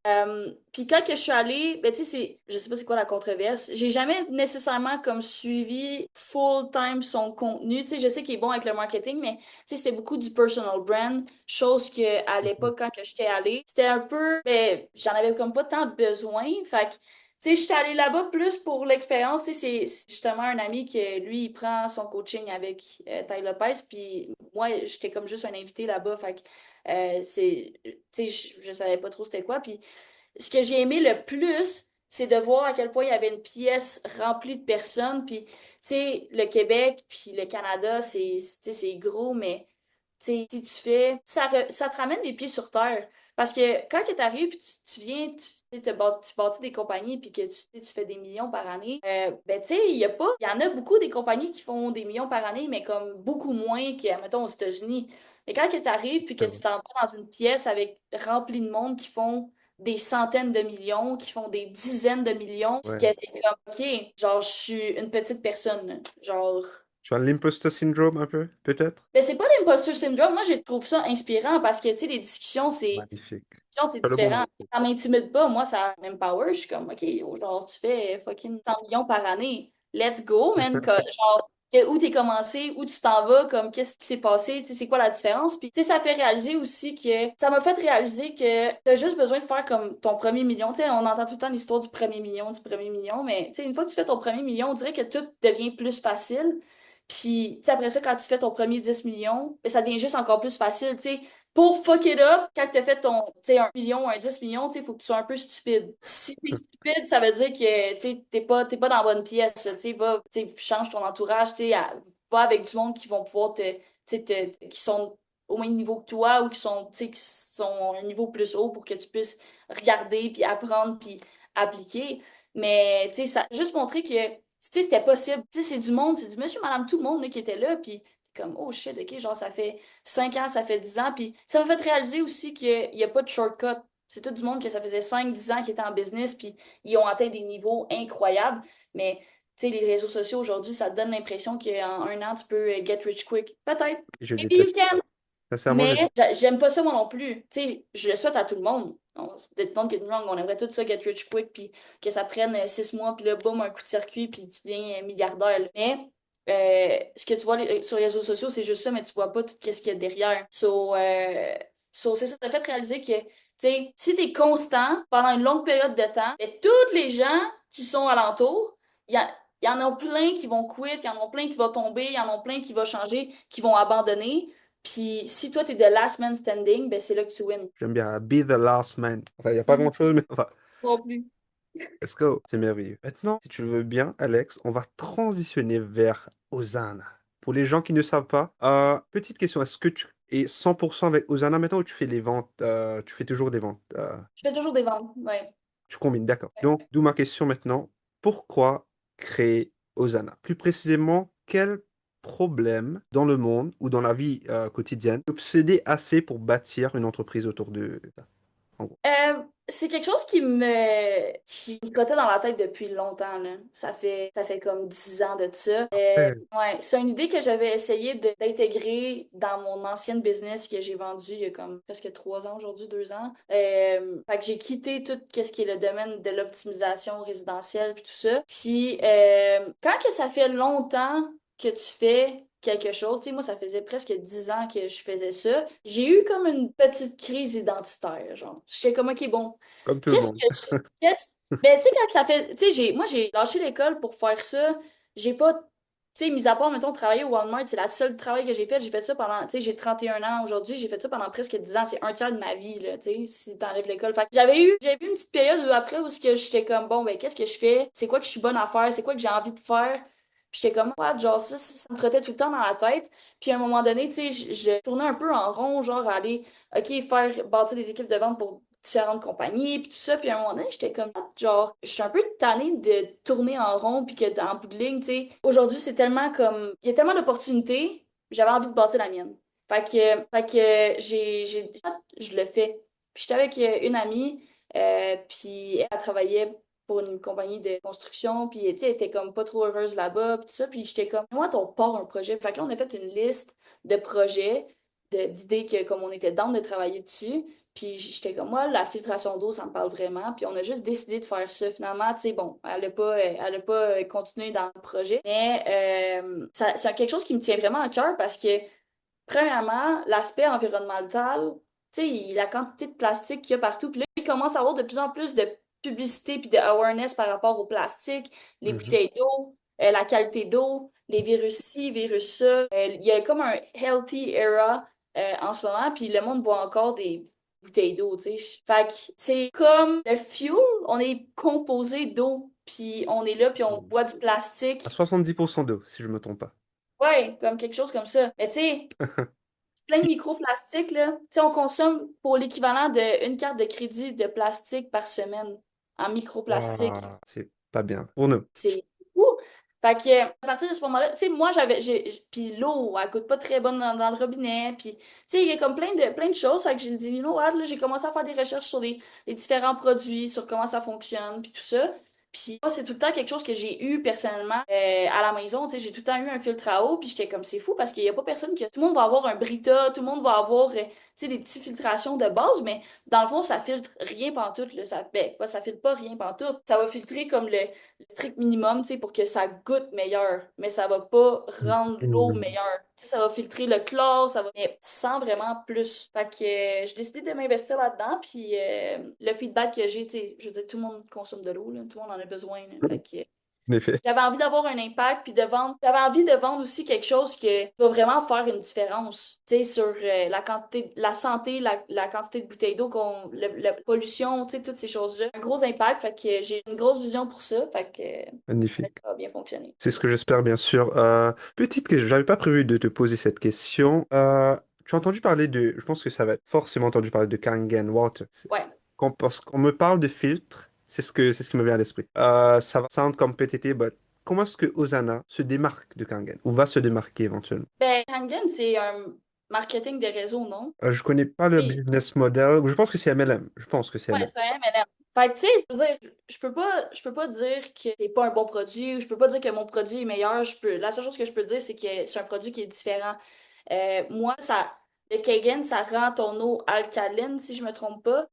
Puis quand que je suis allée, ben tu sais, je sais pas c'est quoi la controverse. J'ai jamais nécessairement comme suivi full-time son contenu. Tu sais, je sais qu'il est bon avec le marketing, mais tu sais, c'était beaucoup du personal brand, chose que à l'époque quand que j'étais allée, c'était un peu, ben j'en avais comme pas tant besoin. Fait que tu sais, j'étais allée là-bas plus pour l'expérience. Tu sais, c'est justement un ami que lui, il prend son coaching avec Ty Lopez, puis moi, j'étais comme juste un invité là-bas. Fait que tu sais, je savais pas trop c'était quoi. Puis ce que j'ai aimé le plus, c'est de voir à quel point il y avait une pièce remplie de personnes. Puis, tu sais, le Québec puis le Canada, tu sais, c'est gros, mais tu sais, si tu fais, ça te ramène les pieds sur terre. Parce que quand tu arrives, puis tu viens, tu bâtis des compagnies, puis que tu fais des millions par année, ben tu sais, il y en a beaucoup des compagnies qui font des millions par année, mais comme beaucoup moins que, mettons, aux États-Unis. Mais quand tu arrives, puis que tu t'en vas dans une pièce avec remplie de monde qui font des centaines de millions, qui font des dizaines de millions, puis Ouais. que t'es comme, OK, genre, je suis une petite personne, là. Genre, Tu as l'imposter syndrome un peu, peut-être? mais c'est pas l'imposter syndrome. Moi, je trouve ça inspirant parce que, tu sais, les discussions, Magnifique. c'est Tu as le bon différent. mot. Ça m'intimide pas. Moi, ça m'empower. Je suis comme, OK, genre, tu fais fucking 100 millions par année. Let's go, man. Genre, où t'es commencé, où tu t'en vas, comme, qu'est-ce qui s'est passé, tu sais, c'est quoi la différence. Puis, tu sais, ça fait réaliser aussi que, ça m'a fait réaliser que t'as juste besoin de faire comme ton premier million. Tu sais, on entend tout le temps l'histoire du premier million, mais, tu sais, une fois que tu fais ton premier million, on dirait que tout devient plus facile. Puis, tu sais, après ça, quand tu fais ton premier 10 millions, ben, ça devient juste encore plus facile, tu sais. Pour fuck it up, quand t'as fait ton, tu sais, 1 million, un 10 millions, tu sais, faut que tu sois un peu stupide. Si t'es stupide, ça veut dire que, tu sais, t'es pas dans la bonne pièce, tu sais, tu sais, change ton entourage, tu sais, va avec du monde qui vont pouvoir tu sais, qui sont au même niveau que toi ou qui sont, tu sais, qui sont à un niveau plus haut pour que tu puisses regarder, puis apprendre, puis appliquer. Mais, tu sais, ça a juste montré que, tu sais, c'était possible. Tu sais, c'est du monde, c'est du monsieur, madame, tout le monde, là, qui était là, puis comme, oh shit, ok, genre, ça fait 5 ans, ça fait 10 ans. Puis ça m'a fait réaliser aussi qu'il n'y a pas de shortcut. C'est tout du monde que ça faisait 5 10 ans qui était en business, puis ils ont atteint des niveaux incroyables. Mais tu sais, les réseaux sociaux aujourd'hui, ça te donne l'impression qu'en un an, tu peux get rich quick. Peut-être. Je Maybe you déteste ça. can. Sincèrement, je Mais déteste. j'aime pas ça moi non plus. Tu sais, je le souhaite à tout le monde. Don't get me wrong, on aimerait tout ça get rich quick, puis que ça prenne 6 mois, puis là, boum, un coup de circuit, puis tu deviens milliardaire, là. Mais ce que tu vois sur les réseaux sociaux, c'est juste ça, mais tu vois pas tout ce qu'il y a derrière. C'est ça, ça fait réaliser que, tu sais, si t'es constant pendant une longue période de temps, ben, tous les gens qui sont alentour, il y en a plein qui vont quit, il y en a plein qui vont tomber, il y en a plein qui vont changer, qui vont abandonner. Puis si toi, t'es the last man standing, ben c'est là que tu wins. J'aime bien Be the Last Man. Enfin, il n'y a pas grand-chose, mais enfin, Non plus. let's go. C'est merveilleux. Maintenant, si tu le veux bien, Alex, on va transitionner vers Hosanna. Pour les gens qui ne savent pas, petite question, est-ce que tu es 100% avec Hosanna maintenant ou tu fais les ventes, tu fais toujours des ventes, Je fais toujours des ventes, ouais. tu combines, d'accord. Donc, d'où ma question maintenant, pourquoi créer Hosanna? Plus précisément, quel problème dans le monde ou dans la vie quotidienne obsédé assez pour bâtir une entreprise autour de ça, en gros? C'est quelque chose qui me trottait dans la tête depuis longtemps, là. Ça fait comme 10 ans de ça. Ouais. Ouais, c'est une idée que j'avais essayé d'intégrer dans mon ancienne business que j'ai vendu il y a comme presque 3 ans aujourd'hui, 2 ans. Fait que j'ai quitté tout ce qui est le domaine de l'optimisation résidentielle puis tout ça. Puis quand que ça fait longtemps que tu fais quelque chose, tu sais, moi ça faisait presque 10 ans que je faisais ça, j'ai eu comme une petite crise identitaire, genre. J'étais comme, OK, bon, Comme tout le qu'est-ce monde. que ben, tu sais, quand ça fait. Tu sais, moi, j'ai lâché l'école pour faire ça. J'ai pas. tu sais, mis à part, mettons, travailler au Walmart, c'est la seule travail que j'ai fait. J'ai fait ça pendant, tu sais, j'ai 31 ans aujourd'hui, j'ai fait ça pendant presque 10 ans. C'est un tiers de ma vie, là, tu sais, si t'enlèves l'école. Fait que j'avais eu une petite période où après où ce que j'étais comme, bon, ben, qu'est-ce que je fais? C'est quoi que je suis bonne à faire? C'est quoi que j'ai envie de faire? Puis j'étais comme, ouais, genre, ça me trottait tout le temps dans la tête. Puis à un moment donné, tu sais, je tournais un peu en rond, genre, à aller, OK, bâtir des équipes de vente pour différentes compagnies, puis tout ça. Puis à un moment donné, j'étais comme, genre, je suis un peu tannée de tourner en rond, puis que en bout de ligne, tu sais, aujourd'hui, c'est tellement comme, il y a tellement d'opportunités, j'avais envie de bâtir la mienne. Fait que je le fais. Puis j'étais avec une amie, puis elle travaillait pour une compagnie de construction, puis tu sais, elle était comme pas trop heureuse là-bas, puis tout ça, puis j'étais comme, moi, on part un projet. Fait que là, on a fait une liste de projets, d'idées que comme on était dans de travailler dessus. Puis j'étais comme, moi, la filtration d'eau, ça me parle vraiment. Puis on a juste décidé de faire ça. Finalement, tu sais, bon, elle a pas continué dans le projet. Mais c'est quelque chose qui me tient vraiment à cœur parce que, premièrement, l'aspect environnemental, tu sais, la quantité de plastique qu'il y a partout. Puis là, il commence à avoir de plus en plus de publicité puis de awareness par rapport au plastique, les Mhm. bouteilles d'eau, la qualité d'eau, les virus ci, virus ça. Il y a comme un healthy era en ce moment, puis le monde boit encore des bouteilles d'eau, tu sais. Fait que c'est comme le fuel, on est composé d'eau, puis on est là, puis on boit du À plastique. 70% d'eau, si je me trompe pas. Ouais, comme quelque chose comme ça. Mais tu sais, plein de microplastiques, là. Tu sais, on consomme pour l'équivalent d'une carte de crédit de plastique par semaine en microplastique. Waouh, c'est pas bien. Pour nous. C'est fou. Fait que, à partir de ce moment-là, tu sais, moi, puis l'eau, elle coûte pas très bonne dans le robinet. Puis, tu sais, il y a comme plein de choses. Fait que j'ai dit, you know what, là, j'ai commencé à faire des recherches sur les différents produits, sur comment ça fonctionne, puis tout ça. Puis, moi, c'est tout le temps quelque chose que j'ai eu personnellement à la maison. Tu sais, j'ai tout le temps eu un filtre à eau. Puis, j'étais comme, c'est fou parce qu'il y a pas personne qui. Tout le monde va avoir un Brita, tout le monde va avoir, tu sais, des petites filtrations de base, mais dans le fond, ça filtre rien pantoute, là. Ça filtre pas rien pantoute. Ça va filtrer comme le strict minimum, tu sais, pour que ça goûte meilleur, mais ça va pas rendre l'eau Mhm. meilleure. Tu sais, ça va filtrer le chlore, mais sans vraiment plus. Fait que j'ai décidé de m'investir là-dedans, puis le feedback que j'ai, tu sais, je veux dire, tout le monde consomme de l'eau, là, tout le monde en a besoin, là. Fait que En effet. j'avais envie d'avoir un impact puis de vendre. J'avais envie de vendre aussi quelque chose qui va vraiment faire une différence, tu sais, sur la quantité, la santé, la quantité de bouteilles d'eau la pollution, tu sais, toutes ces choses-là. Un gros impact, fait que j'ai une grosse vision pour ça, fait que ça Magnifique. va bien fonctionner. C'est ce que j'espère, bien sûr. Petite question, j'avais pas prévu de te poser cette question. Tu as entendu parler de, je pense que ça va être forcément entendu parler de Kangen Water. Ouais. Parce qu'on me parle de filtre, c'est ce qui me vient à l'esprit. Ça va sound comme PTT, but comment est-ce que Osana se démarque de Kangen ou va se démarquer éventuellement? Ben, Kangen, c'est un marketing de réseau, non? Je connais pas le Oui. business model. Je pense que c'est MLM. Je pense que c'est Ouais, MLM. c'est un M&M. Fait que, tu sais, je veux dire, je peux pas dire que c'est pas un bon produit ou je peux pas dire que mon produit est meilleur. La seule chose que je peux dire, c'est que c'est un produit qui est différent. Moi, le Kagan, ça rend ton eau alcaline, si je me trompe pas.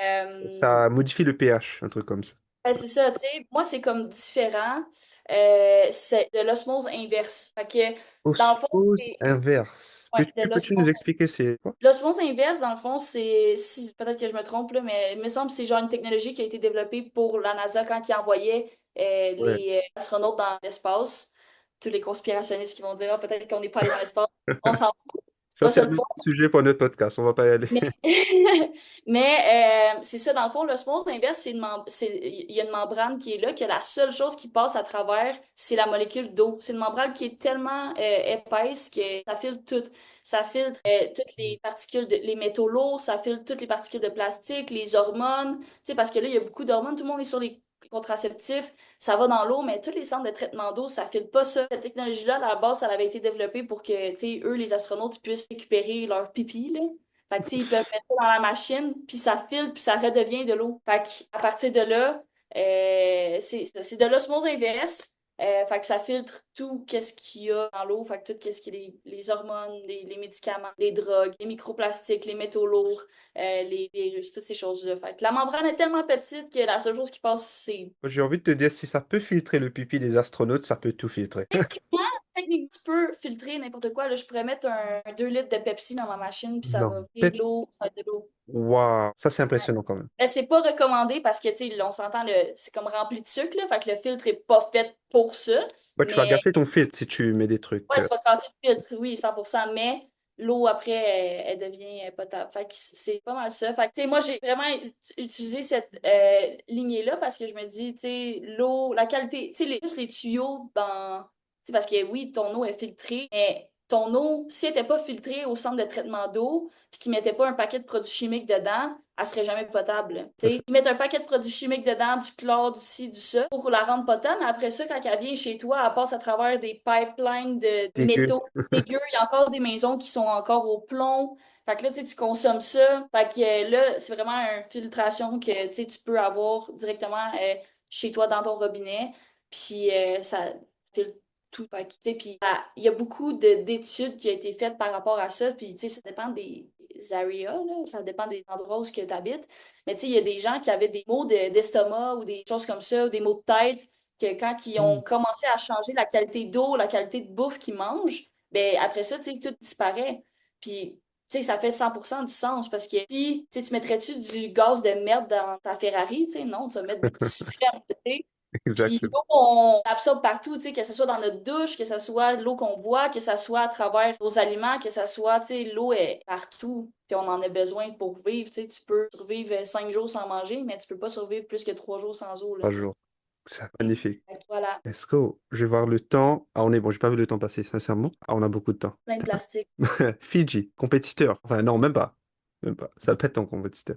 Ça modifie le pH, un truc comme ça. Ben, c'est ça, tu sais. Moi, c'est comme différent. C'est de l'osmose inverse. Fait que, dans le fond, Osmose c'est inverse. ouais, de Peux-tu nous l'osmose. expliquer c'est quoi? L'osmose inverse, dans le fond, peut-être que je me trompe, là, mais il me semble que c'est genre une technologie qui a été développée pour la NASA quand ils envoyaient Ouais. les astronautes dans l'espace. Tous les conspirationnistes qui vont dire, ah, peut-être qu'on n'est pas allé dans l'espace. On s'en fout, Ça, pas c'est ça un le autre point. sujet pour notre podcast. On va pas y aller. Mais, mais c'est ça, dans le fond, l'osmose inverse, il y a une membrane qui est là, que la seule chose qui passe à travers, c'est la molécule d'eau. C'est une membrane qui est tellement épaisse que ça filtre tout. Ça filtre toutes les particules, les métaux lourds, ça filtre toutes les particules de plastique, les hormones. Tu sais, parce que là, il y a beaucoup d'hormones, tout le monde est sur les contraceptifs, ça va dans l'eau, mais tous les centres de traitement d'eau, ça filtre pas ça. Cette technologie-là, à la base, ça avait été développée pour que, tu sais, eux, les astronautes, ils puissent récupérer leur pipi, là. Fait que, tu sais, ils peuvent mettre ça dans la machine, puis ça file, puis ça redevient de l'eau. Fait que, à partir de là, c'est de l'osmose inverse. Fait que ça filtre tout qu'est-ce qu'il y a dans l'eau. Fait que tout qu'est-ce qui est les hormones, les médicaments, les drogues, les microplastiques, les métaux lourds, les virus, toutes ces choses-là. Fait que la membrane est tellement petite que la seule chose qui passe, c'est J'ai envie de te dire, si ça peut filtrer le pipi des astronautes, ça peut tout filtrer. techniquement, tu peux filtrer n'importe quoi. Là, je pourrais mettre un 2 litres de Pepsi dans ma machine, puis ça Non. va faire de l'eau, ça va être de l'eau. Waouh, ça c'est Ouais. impressionnant quand même. Mais c'est pas recommandé parce que, tu sais, on s'entend, c'est comme rempli de sucre, là, fait que le filtre est pas fait pour ça. Ouais, tu vas Mais gâter ton filtre si tu mets des trucs. ouais, tu vas casser le filtre, oui, 100%, mais l'eau après, elle devient potable. Fait que c'est pas mal ça. Fait que, tu sais, moi, j'ai vraiment utilisé cette lignée-là parce que je me dis, tu sais, l'eau, la qualité, tu sais, juste les tuyaux dans. Tu sais, parce que oui, ton eau est filtrée, mais ton eau, si elle n'était pas filtrée au centre de traitement d'eau, puis qu'ils mettaient pas un paquet de produits chimiques dedans, elle serait jamais potable. Tu Ça, sais, ils mettent un paquet de produits chimiques dedans, du chlore, du ci, du ça, pour la rendre potable, mais après ça, quand elle vient chez toi, elle passe à travers des pipelines de dégueu. métaux dégueux. Il y a encore des maisons qui sont encore au plomb. Fait que là, tu sais, tu consommes ça. Fait que là, c'est vraiment une filtration que, tu sais, tu peux avoir directement chez toi dans ton robinet. Puis ça filtre tout. Fait que, tu sais, puis il y a beaucoup d'études qui ont été faites par rapport à ça. Puis, tu sais, ça dépend des areas, là. Ça dépend des endroits où tu habites. Mais, tu sais, il y a des gens qui avaient des maux d'estomac ou des choses comme ça, ou des maux de tête, que quand ils ont Hmm. commencé à changer la qualité d'eau, la qualité de bouffe qu'ils mangent, ben après ça, tu sais, tout disparaît. Puis, tu sais, ça fait 100% du sens parce que si, tu sais, tu mettrais-tu du gaz de merde dans ta Ferrari, tu sais, non, tu vas mettre du système, tu sais. Puis Exactement. l'eau, on absorbe partout, tu sais, que ce soit dans notre douche, que ce soit l'eau qu'on boit, que ce soit à travers nos aliments, que ce soit, tu sais, l'eau est partout. Puis on en a besoin pour vivre, tu sais. Tu peux survivre 5 jours sans manger, mais tu peux pas survivre plus que 3 jours sans eau, là. 3 jours. C'est magnifique. Fait que voilà, Let's go. Je vais voir le temps. Ah, on est bon, j'ai pas vu le temps passer, sincèrement. Ah, on a beaucoup de temps. plein de plastique. Fidji, compétiteur. Enfin, non, même pas. Même pas. Ça pète ton compétiteur.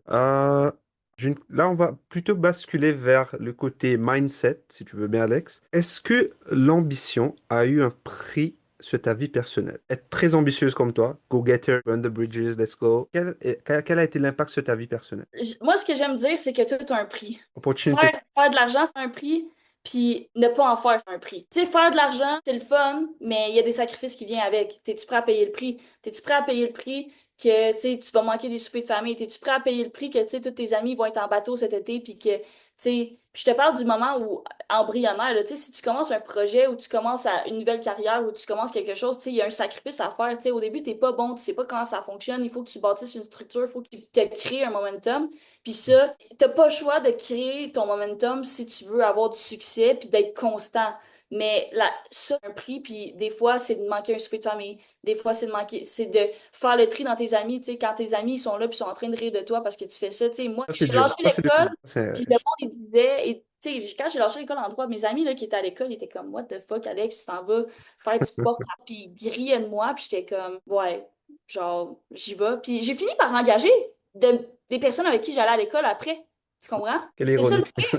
Là, on va plutôt basculer vers le côté mindset, si tu veux bien, Alex. Est-ce que l'ambition a eu un prix sur ta vie personnelle? Être très ambitieuse comme toi, go getter, burn the bridges, let's go. Quel a été l'impact sur ta vie personnelle? Moi, ce que j'aime dire, c'est que tout a un prix. Opportunité. Faire de l'argent, c'est un prix, puis ne pas en faire, c'est un prix. Tu sais, faire de l'argent, c'est le fun, mais il y a des sacrifices qui viennent avec. T'es-tu prêt à payer le prix? T'es-tu prêt à payer le prix que, tu sais, tu vas manquer des soupers de famille? T'es-tu prêt à payer le prix que, tu sais, tous tes amis vont être en bateau cet été, puis que, tu sais, puis je te parle du moment où, embryonnaire, là, tu sais, si tu commences un projet ou tu commences une nouvelle carrière ou tu commences quelque chose, tu sais, il y a un sacrifice à faire. Tu sais, au début, t'es pas bon, tu sais pas comment ça fonctionne, il faut que tu bâtisses une structure, il faut que tu te crées un momentum. Puis ça, t'as pas le choix de créer ton momentum si tu veux avoir du succès puis d'être constant. Mais ça, c'est un prix, puis des fois, c'est de manquer un souper de famille. Des fois, c'est de faire le tri dans tes amis. Tu sais, quand tes amis ils sont là puis sont en train de rire de toi parce que tu fais ça. Tu sais, moi, Ça, c'est j'ai dur. lâché Ça, c'est le l'école, plus. puis le monde, il disait, et tu sais, quand j'ai lâché l'école en droit, mes amis là, qui étaient à l'école, ils étaient comme, What the fuck, Alex, tu t'en vas faire du sport, puis ils riaient de moi, puis j'étais comme, ouais, genre, j'y vais. Puis j'ai fini par engager des personnes avec qui j'allais à l'école après. Tu comprends? Quelle C'est ça le ironie. fait.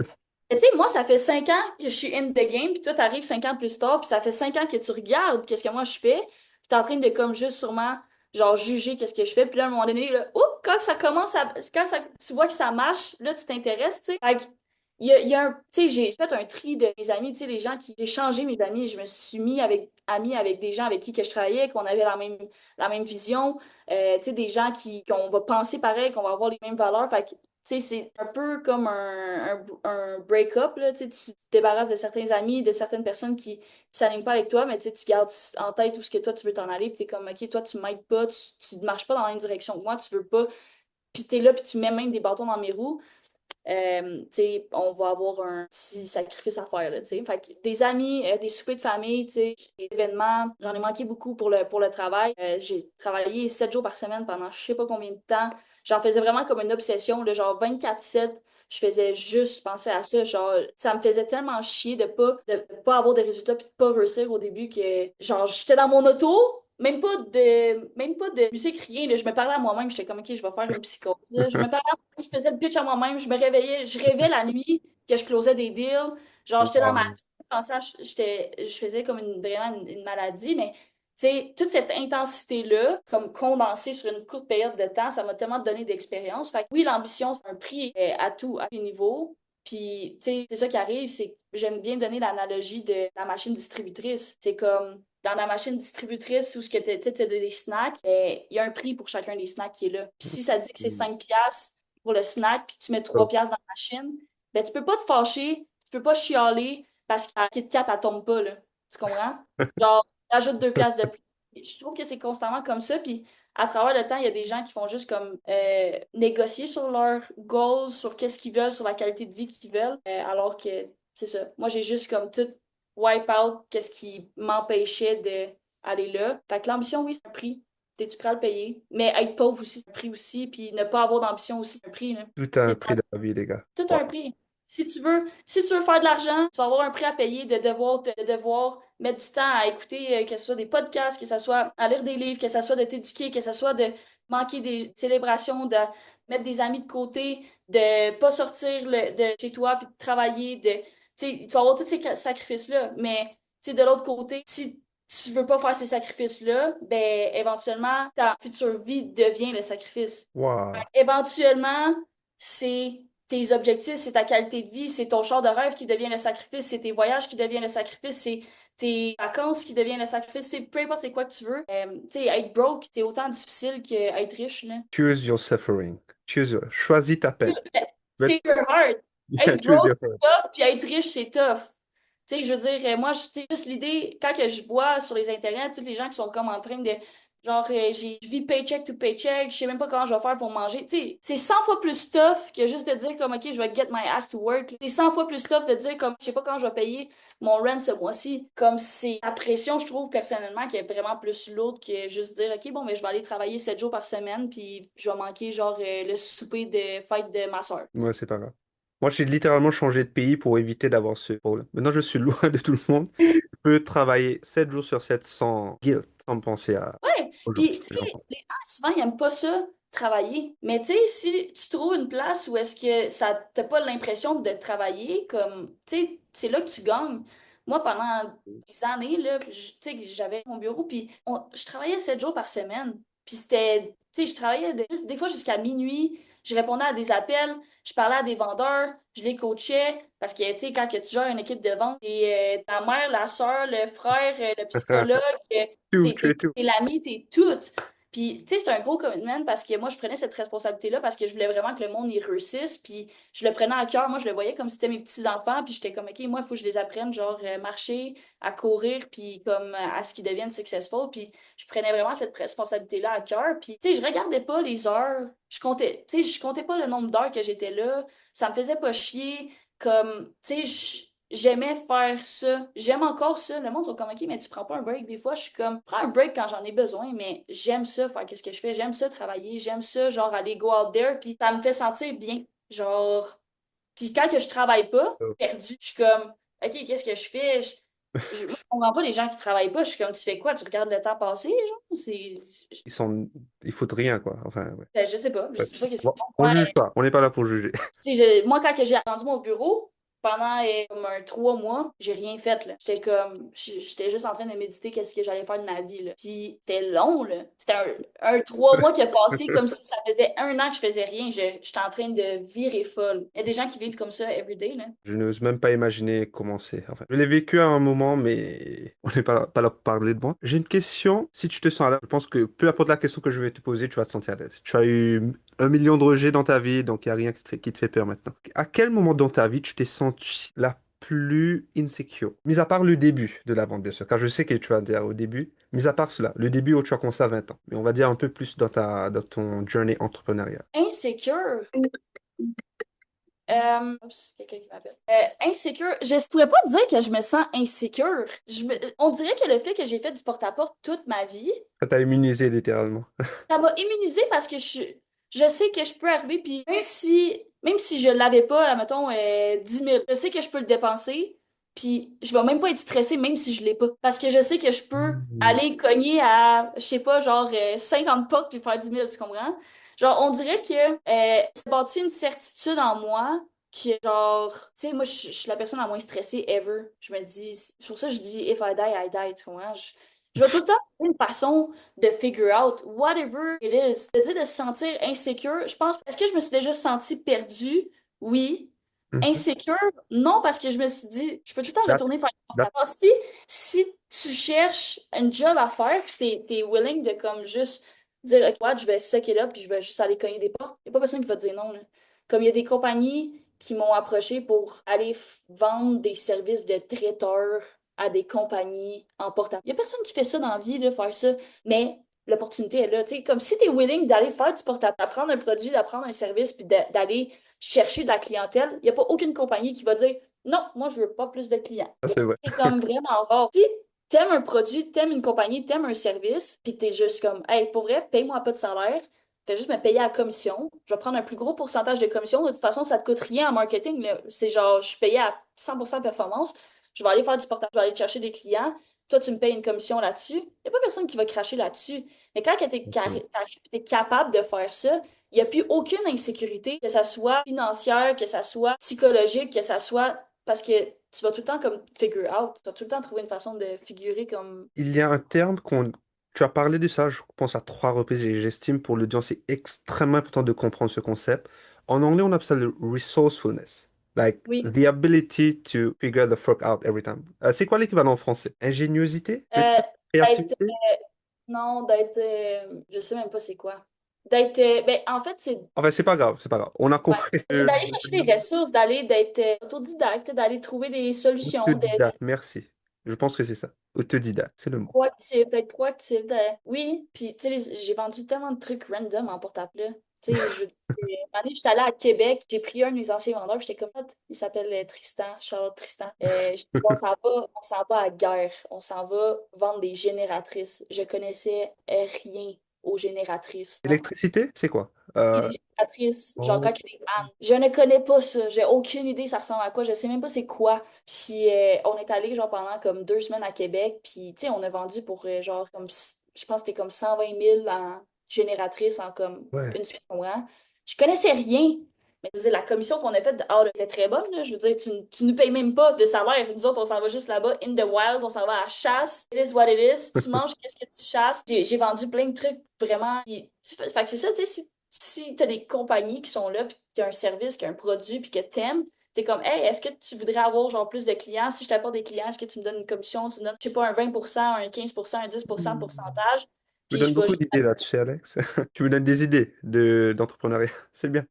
Tu sais, moi, ça fait 5 ans que je suis in the game, puis toi, t'arrives 5 ans plus tard, puis ça fait 5 ans que tu regardes qu'est-ce que moi je fais, puis t'es en train de comme juste sûrement, genre, juger qu'est-ce que je fais, puis là, à un moment donné, là, oups, quand tu vois que ça marche, là, tu t'intéresses, tu sais. Fait que, il y a un, tu sais, j'ai fait un tri de mes amis, tu sais, les gens j'ai changé mes amis, je me suis amie avec des gens avec qui que je travaillais, qu'on avait la même vision, tu sais, des gens qu'on va penser pareil, qu'on va avoir les mêmes valeurs, fait que, tu sais, c'est un peu comme un break-up, là, tu sais, tu te débarrasses de certains amis, de certaines personnes qui s'alignent pas avec toi, mais tu sais, tu gardes en tête tout ce que toi, tu veux t'en aller, puis t'es comme, OK, toi, tu m'aides pas, tu marches pas dans la même direction que moi, tu veux pas, puis t'es là, puis tu mets même des bâtons dans mes roues, tu sais, on va avoir un petit sacrifice à faire, là, tu sais. Fait que des amis, des soupers de famille, tu sais, des événements, j'en ai manqué beaucoup pour le travail. J'ai travaillé 7 jours par semaine pendant je sais pas combien de temps. J'en faisais vraiment comme une obsession, là, genre 24/7. Je faisais juste penser à ça. Genre, ça me faisait tellement chier de pas avoir de résultats puis de pas réussir au début que, genre, j'étais dans mon auto, même pas de musique, rien, là. Je me parlais à moi-même, j'étais comme, OK, je vais faire une psychose, là. Je me parlais à moi-même, je faisais le pitch à moi-même, je me réveillais, je rêvais la nuit que je closais des deals. Genre, j'étais dans ma Wow. je pensais je faisais comme vraiment une maladie, mais tu sais, toute cette intensité-là, comme condensée sur une courte période de temps, ça m'a tellement donné d'expérience. Fait que oui, l'ambition, c'est un prix à tous les niveaux. Puis, tu sais, c'est ça qui arrive, c'est que j'aime bien donner l'analogie de la machine distributrice. C'est comme dans la machine distributrice où ce que t'as des snacks, ben, il y a un prix pour chacun des snacks qui est là. Puis si ça dit que c'est 5 piastres pour le snack, puis tu mets 3 Top. piastres dans la machine, ben tu peux pas te fâcher, tu peux pas chialer parce que la Kit Kat, elle tombe pas, là. Tu comprends? Genre, t'ajoutes 2 piastres de plus. Je trouve que c'est constamment comme ça. Puis à travers le temps, il y a des gens qui font juste comme négocier sur leurs goals, sur qu'est-ce qu'ils veulent, sur la qualité de vie qu'ils veulent. Alors que, c'est ça. Moi, j'ai juste comme tout wipe out, qu'est-ce qui m'empêchait d'aller là. Fait que l'ambition, oui, c'est un prix. T'es-tu prêt à le payer? Mais être pauvre aussi, c'est un prix aussi. Puis ne pas avoir d'ambition aussi, c'est un prix, là. Tout a un C'est prix dans la vie, les gars. tout Wow. un prix. Si tu veux faire de l'argent, tu vas avoir un prix à payer de devoir mettre du temps à écouter, que ce soit des podcasts, que ce soit à lire des livres, que ce soit de t'éduquer, que ce soit de manquer des célébrations, de mettre des amis de côté, de pas sortir de chez toi puis de travailler, tu vas avoir tous ces sacrifices-là. Mais, de l'autre côté, si tu veux pas faire ces sacrifices-là, ben, éventuellement, ta future vie devient le sacrifice. Wow. Éventuellement, c'est tes objectifs, c'est ta qualité de vie, c'est ton char de rêve qui devient le sacrifice, c'est tes voyages qui deviennent le sacrifice, c'est tes vacances qui deviennent le sacrifice, c'est peu importe c'est quoi que tu veux. Être broke, c'est autant difficile qu'être riche, là. Choose your suffering. Choisis ta peine. But- C'est your heart. Yeah, Être choose broke, your c'est heart. tough, puis être riche, c'est tough. Je veux dire, moi, juste l'idée, quand que je vois sur les internets, tous les gens qui sont comme en train de, genre, je vis paycheck to paycheck, je sais même pas comment je vais faire pour manger. C'est 100 fois plus tough que juste de dire comme, OK, je vais get my ass to work. C'est 100 fois plus tough de dire comme, je sais pas quand je vais payer mon rent ce mois-ci. Comme c'est la pression, je trouve, personnellement, qui est vraiment plus lourde que juste dire, OK, bon, mais je vais aller travailler 7 jours par semaine, puis je vais manquer, genre, le souper de fête de ma soeur. Ouais, c'est pas grave. Moi, j'ai littéralement changé de pays pour éviter d'avoir ce problème. Maintenant, je suis loin de tout le monde. Je peux travailler 7 jours sur 7 sans guilt, sans penser Ouais, aux gens. puis tu sais, les gens souvent ils aiment pas ça travailler. Mais tu sais, si tu trouves une place où est-ce que ça t'as pas l'impression de travailler, comme tu sais, c'est là que tu gagnes. Moi, pendant des années là, tu sais, j'avais mon bureau puis je travaillais 7 jours par semaine. Puis c'était, tu sais, je travaillais des fois jusqu'à minuit. Je répondais à des appels, je parlais à des vendeurs, je les coachais parce que tu sais, quand que tu gères une équipe de vente, et ta mère, la soeur, le frère, le psychologue. Tout, tu es tout. T'es l'ami, t'es toute. Puis, tu sais, c'est un gros commitment parce que moi, je prenais cette responsabilité-là parce que je voulais vraiment que le monde y réussisse. Puis, je le prenais à cœur. Moi, je le voyais comme si c'était mes petits-enfants. Puis, j'étais comme, OK, moi, il faut que je les apprenne, genre, marcher, à courir, puis comme à ce qu'ils deviennent successful. Puis, je prenais vraiment cette responsabilité-là à cœur. Puis, tu sais, je regardais pas les heures. Je comptais pas le nombre d'heures que j'étais là. Ça me faisait pas chier. Comme, tu sais, j'aimais faire ça. J'aime encore ça. Le monde sont comme, OK, mais tu prends pas un break. Des fois, je suis comme, prends un break quand j'en ai besoin, mais j'aime ça, faire qu'est-ce que je fais. J'aime ça, travailler. J'aime ça, genre, aller go out there. Puis ça me fait sentir bien. Genre, puis quand que je travaille pas, perdu, je suis comme, OK, qu'est-ce que je fais? Moi, je comprends pas les gens qui travaillent pas. Je suis comme, tu fais quoi? Tu regardes le temps passer, genre? Ils sont... Ils foutent rien, quoi. Enfin, ouais. Ben, je sais pas. Je Ouais. sais pas qu'est-ce Bon, qu'ils font. on juge pas. On n'est pas là pour juger. Moi, quand que j'ai attendu mon bureau, pendant comme 3 mois, j'ai rien fait, là. J'étais juste en train de méditer qu'est-ce que j'allais faire de ma vie, là. Puis c'était long, là. C'était un 3 mois qui a passé comme si ça faisait 1 an que je faisais rien. J'étais en train de virer folle. Il y a des gens qui vivent comme ça everyday, là. Je n'ose même pas imaginer comment c'est. Enfin, je l'ai vécu à un moment, mais on n'est pas là pour parler de moi. J'ai une question. Si tu te sens à l'aise, je pense que peu importe la question que je vais te poser, tu vas te sentir à l'aise. Tu as eu 1 million de rejets dans ta vie, donc il n'y a rien qui te fait peur maintenant. À quel moment dans ta vie tu t'es senti la plus insecure? Mis à part le début de la vente, bien sûr, car je sais que tu vas dire au début. Mis à part cela, le début où tu as commencé à 20 ans. Mais on va dire un peu plus dans ton journey entrepreneurial. Insécure. Oups, quelqu'un qui m'appelle. Insécure. Je ne pourrais pas dire que je me sens insécure. On dirait que le fait que j'ai fait du porte-à-porte toute ma vie, Ça t'a immunisé littéralement. ça m'a immunisée parce que je sais que je peux arriver, puis même si je l'avais pas, mettons, 10 000, je sais que je peux le dépenser, puis je vais même pas être stressée, même si je l'ai pas. Parce que je sais que je peux Mhm. aller cogner à, je sais pas, genre 50 portes puis faire 10 000, tu comprends? Genre, on dirait que ça bâtit une certitude en moi que, genre, tu sais, moi, je suis la personne la moins stressée ever. Je me dis, c'est pour ça que je dis, if I die, I die, tu comprends? Je vais tout le temps trouver une façon de figure out whatever it is. De dire de se sentir insécure, je pense, est-ce que je me suis déjà sentie perdue? Oui. Mhm. Insécure? Non, parce que je me suis dit, je peux tout le temps That- retourner faire du that- porte-à-porte. Si tu cherches un job à faire, puis t'es willing de comme juste dire, OK, what, je vais sucker là, puis je vais juste aller cogner des portes, il n'y a pas personne qui va te dire non, là. Comme il y a des compagnies qui m'ont approché pour aller vendre des services de traiteur à des compagnies en porte-à-porte. Il n'y a personne qui fait ça dans la vie, là, faire ça, mais l'opportunité est là. Tu sais, comme si tu es willing d'aller faire du porte-à-porte, d'apprendre un produit, d'apprendre un service, puis d'aller chercher de la clientèle, il n'y a pas aucune compagnie qui va dire non, moi, je veux pas plus de clients. Ça, c'est vrai. C'est comme vraiment rare. Si t'aimes un produit, t'aimes une compagnie, t'aimes un service, puis t'es juste comme, hey, pour vrai, paye-moi pas de salaire, fais juste me payer à la commission. Je vais prendre un plus gros pourcentage de commission. De toute façon, ça te coûte rien en marketing, là. C'est genre, je suis payé à 100% de performance. Je vais aller faire du portage, je vais aller te chercher des clients. Toi, tu me payes une commission là-dessus. Il n'y a pas personne qui va cracher là-dessus. Mais quand tu es capable de faire ça, il n'y a plus aucune insécurité, que ça soit financière, que ça soit psychologique, que ça soit parce que tu vas tout le temps comme figure out. Tu vas tout le temps trouver une façon de figurer comme. Il y a un terme qu'on... Tu as parlé de ça, je pense, à 3 reprises, et j'estime pour l'audience, c'est extrêmement important de comprendre ce concept. En anglais, on appelle ça le resourcefulness. Like, Oui. the ability to figure the fuck out every time. C'est quoi l'équivalent en français? Ingéniosité? Peut-être Euh, D'être. créativité? Non, d'être. Je sais même pas c'est quoi. D'être. Ben, en fait, c'est. Enfin, c'est pas grave, c'est pas grave. On a Ouais. compris. C'est d'aller chercher des ressources, d'être autodidacte, d'aller trouver des solutions, d'être Autodidacte, merci. Je pense que c'est ça. Autodidacte, c'est le mot. proactif, d'être proactif. Oui, puis tu sais, j'ai vendu tellement de trucs random en porte-à-plat. Tu sais, un moment donné, j'étais allée à Québec, j'ai pris un de mes anciens vendeurs, puis j'étais comme, il s'appelle Tristan, Charlotte Tristan. J'ai dit, on s'en va à guerre, on s'en va vendre des génératrices. Je connaissais rien aux génératrices. Électricité, c'est quoi? Et des génératrices, genre Oh. quand il y a des pannes. Je ne connais pas ça. J'ai aucune idée ça ressemble à quoi. Je sais même pas c'est quoi. Puis on est allé genre pendant comme 2 semaines à Québec. Puis tu sais, on a vendu pour genre comme, je pense que c'était comme 120 000 en génératrice en comme Ouais. une semaine. Hein. Je connaissais rien. Mais je veux dire, la commission qu'on a faite de Out était très bonne. Là. Je veux dire, tu nous payes même pas de salaire. Nous autres, on s'en va juste là-bas, in the wild, on s'en va à la chasse. It is what it is. Tu manges, qu'est-ce que tu chasses. J'ai vendu plein de trucs vraiment. Fait que c'est ça, tu sais, si tu as des compagnies qui sont là, puis qu'il y a un service, qu'il y a un produit, puis que t'aimes, t'es comme, hey, est-ce que tu voudrais avoir genre plus de clients? Si je t'apporte des clients, est-ce que tu me donnes une commission? Tu me donnes, je sais pas, un 20%, un 15%, un 10% de pourcentage, Tu me puis donnes je vais beaucoup juste. d'idées là, tu sais, Alex. Tu me donnes des idées d'entrepreneuriat. C'est bien.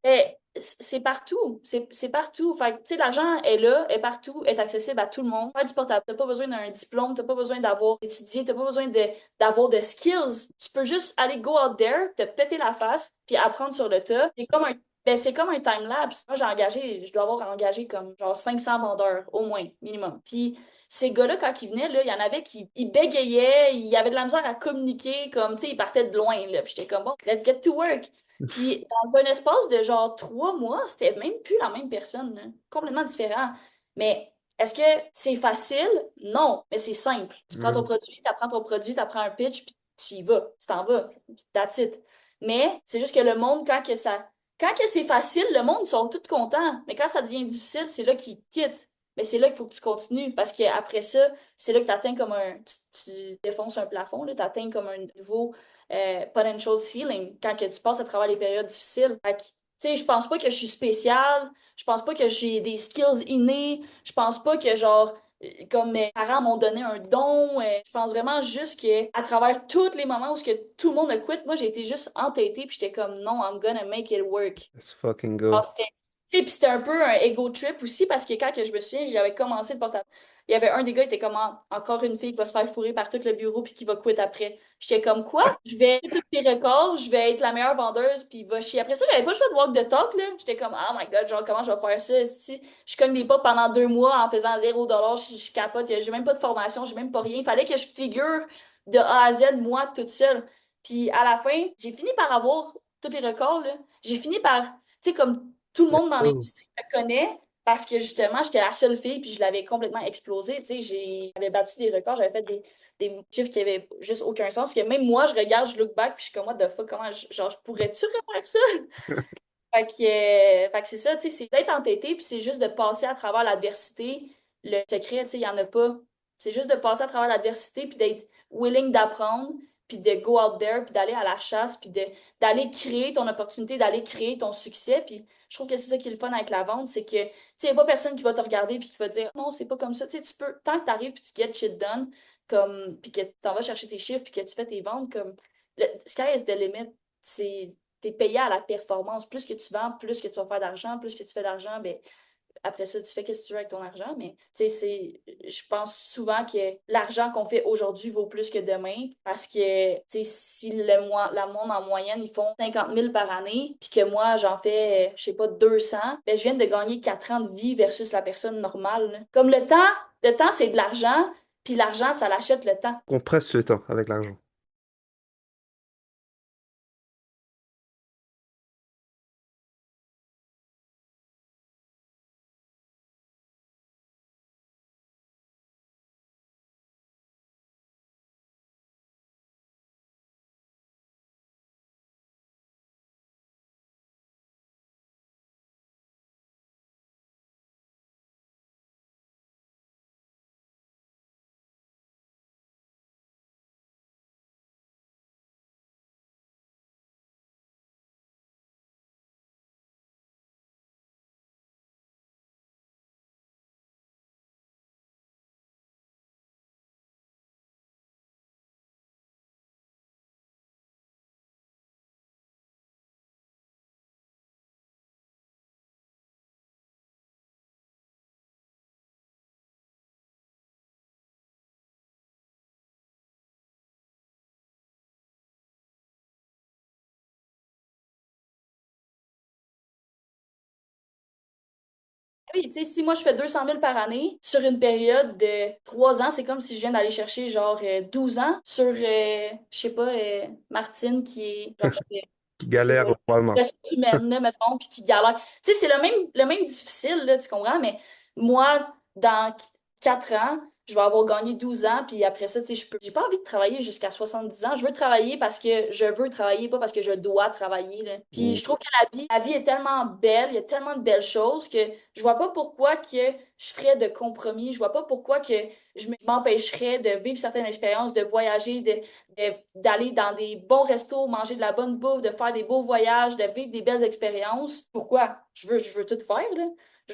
C'est partout. C'est partout. Fait que, tu sais, l'argent est là, est partout, est accessible à tout le monde. Faire du portable, t'as pas besoin d'un diplôme, t'as pas besoin d'avoir étudié, t'as pas besoin d'avoir de skills. Tu peux juste aller go out there, te péter la face, puis apprendre sur le tas. C'est comme un time-lapse. Moi, je dois avoir engagé comme genre 500 vendeurs, au moins, minimum. Puis ces gars-là, quand ils venaient, là, il y en avait qui ils bégayaient, ils avaient de la misère à communiquer, comme, tu sais, ils partaient de loin, là. Puis j'étais comme, bon, let's get to work. Puis dans un espace de genre 3 mois, c'était même plus la même personne, là. Complètement différent. Mais est-ce que c'est facile? Non, mais c'est simple. Tu prends ton Mm. produit, tu apprends ton produit, tu apprends un pitch, puis tu y vas. Tu t'en vas. That's it. Mais c'est juste que le monde, quand que c'est facile, le monde, ils sont tous contents. Mais quand ça devient difficile, c'est là qu'ils quittent. Mais c'est là qu'il faut que tu continues. Parce qu'après ça, c'est là que tu atteins comme tu défonces un plafond, tu atteins comme un nouveau potential ceiling quand que tu passes à travers les périodes difficiles. Fait que, tu sais, je pense pas que je suis spéciale, je pense pas que j'ai des skills innés, je pense pas que genre comme mes parents m'ont donné un don, je pense vraiment juste que à travers tous les moments où ce que tout le monde a quitté, moi j'ai été juste entêtée puis j'étais comme non, I'm gonna make it work. Let's fucking Alors, go. tu sais, puis c'était un peu un ego trip aussi parce que quand que je me souviens, j'avais commencé le portable. Il y avait un des gars qui était comme encore une fille qui va se faire fourrer par tout le bureau puis qui va quitter après. J'étais comme quoi? Je vais faire tous tes records, je vais être la meilleure vendeuse puis va chier. Après ça, j'avais pas le choix de walk the talk là. J'étais comme oh my god, genre comment je vais faire ça? Si je cogne des pas pendant 2 mois en faisant 0 $, je capote, j'ai même pas de formation, j'ai même pas rien. Il fallait que je figure de A à Z moi toute seule. Puis à la fin, j'ai fini par avoir tous les records là. J'ai fini par tu sais, comme tout le Let's monde dans go. l'industrie me connaît parce que justement, j'étais la seule fille puis je l'avais complètement explosé. Tu sais, j'avais battu des records, j'avais fait des chiffres qui avaient juste aucun sens. Que même moi, je regarde, je look back puis je suis comme, what the fuck, comment, genre, je pourrais-tu refaire ça? Fait que c'est ça, tu sais, c'est d'être entêté puis c'est juste de passer à travers l'adversité. Le secret, tu sais, il n'y en a pas. C'est juste de passer à travers l'adversité puis d'être willing d'apprendre puis de go out there puis d'aller à la chasse puis d'aller créer ton opportunité, d'aller créer ton succès. Puis je trouve que c'est ça qui est le fun avec la vente, c'est que, tu sais, il n'y a pas personne qui va te regarder puis qui va dire, non, c'est pas comme ça. Tu sais, tu peux, tant que tu arrives puis tu get shit done, comme, puis que tu t'en vas chercher tes chiffres puis que tu fais tes ventes, comme, le sky is the limit. C'est t'es payé à la performance. Plus que tu vends, plus que tu vas faire d'argent. Plus que tu fais d'argent, ben, après ça, tu fais ce que tu veux avec ton argent. Mais tu sais, je pense souvent que l'argent qu'on fait aujourd'hui vaut plus que demain parce que tu sais, si la monde en moyenne, ils font 50 000 par année, puis que moi, j'en fais, je sais pas, 200, ben, je viens de gagner 4 ans de vie versus la personne normale, là. Comme le temps, c'est de l'argent, puis l'argent, ça l'achète le temps. On presse le temps avec l'argent. Oui, tu sais, si moi je fais 200 000 par année sur une période de 3 ans, c'est comme si je viens d'aller chercher genre 12 ans sur, je sais pas, Martine qui est genre, Qui je sais galère pas, au Walmart. ressources humaines, là, mettons, puis qui galère. Tu sais, c'est le même difficile, là, tu comprends? Mais moi, dans 4 ans, je vais avoir gagné 12 ans, puis après ça, tu sais, j'ai pas envie de travailler jusqu'à 70 ans. Je veux travailler parce que je veux travailler, pas parce que je dois travailler, là. Puis Ou je trouve que la vie est tellement belle, il y a tellement de belles choses que je vois pas pourquoi que je ferais de compromis, je vois pas pourquoi que je m'empêcherais de vivre certaines expériences, de voyager, d'aller dans des bons restos, manger de la bonne bouffe, de faire des beaux voyages, de vivre des belles expériences. Pourquoi? Je veux tout faire, là.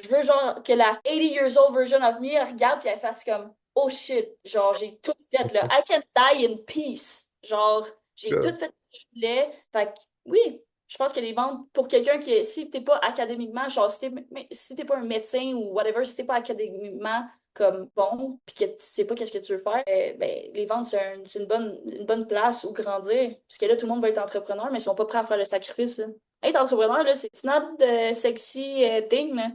Je veux genre que la 80 years old version of me elle regarde puis elle fasse comme oh shit, genre j'ai tout fait là. I can die in peace. Genre, j'ai tout fait ce que je voulais. Fait que, oui, je pense que les ventes, pour quelqu'un qui est, si t'es pas académiquement, genre si t'es pas un médecin ou whatever, si t'es pas académiquement comme bon, puis que tu sais pas qu'est-ce que tu veux faire, ben, les ventes, c'est une bonne place où grandir. Parce que là, tout le monde va être entrepreneur, mais ils sont pas prêts à faire le sacrifice, là. Être entrepreneur, là, c'est it's not the sexy thing, là.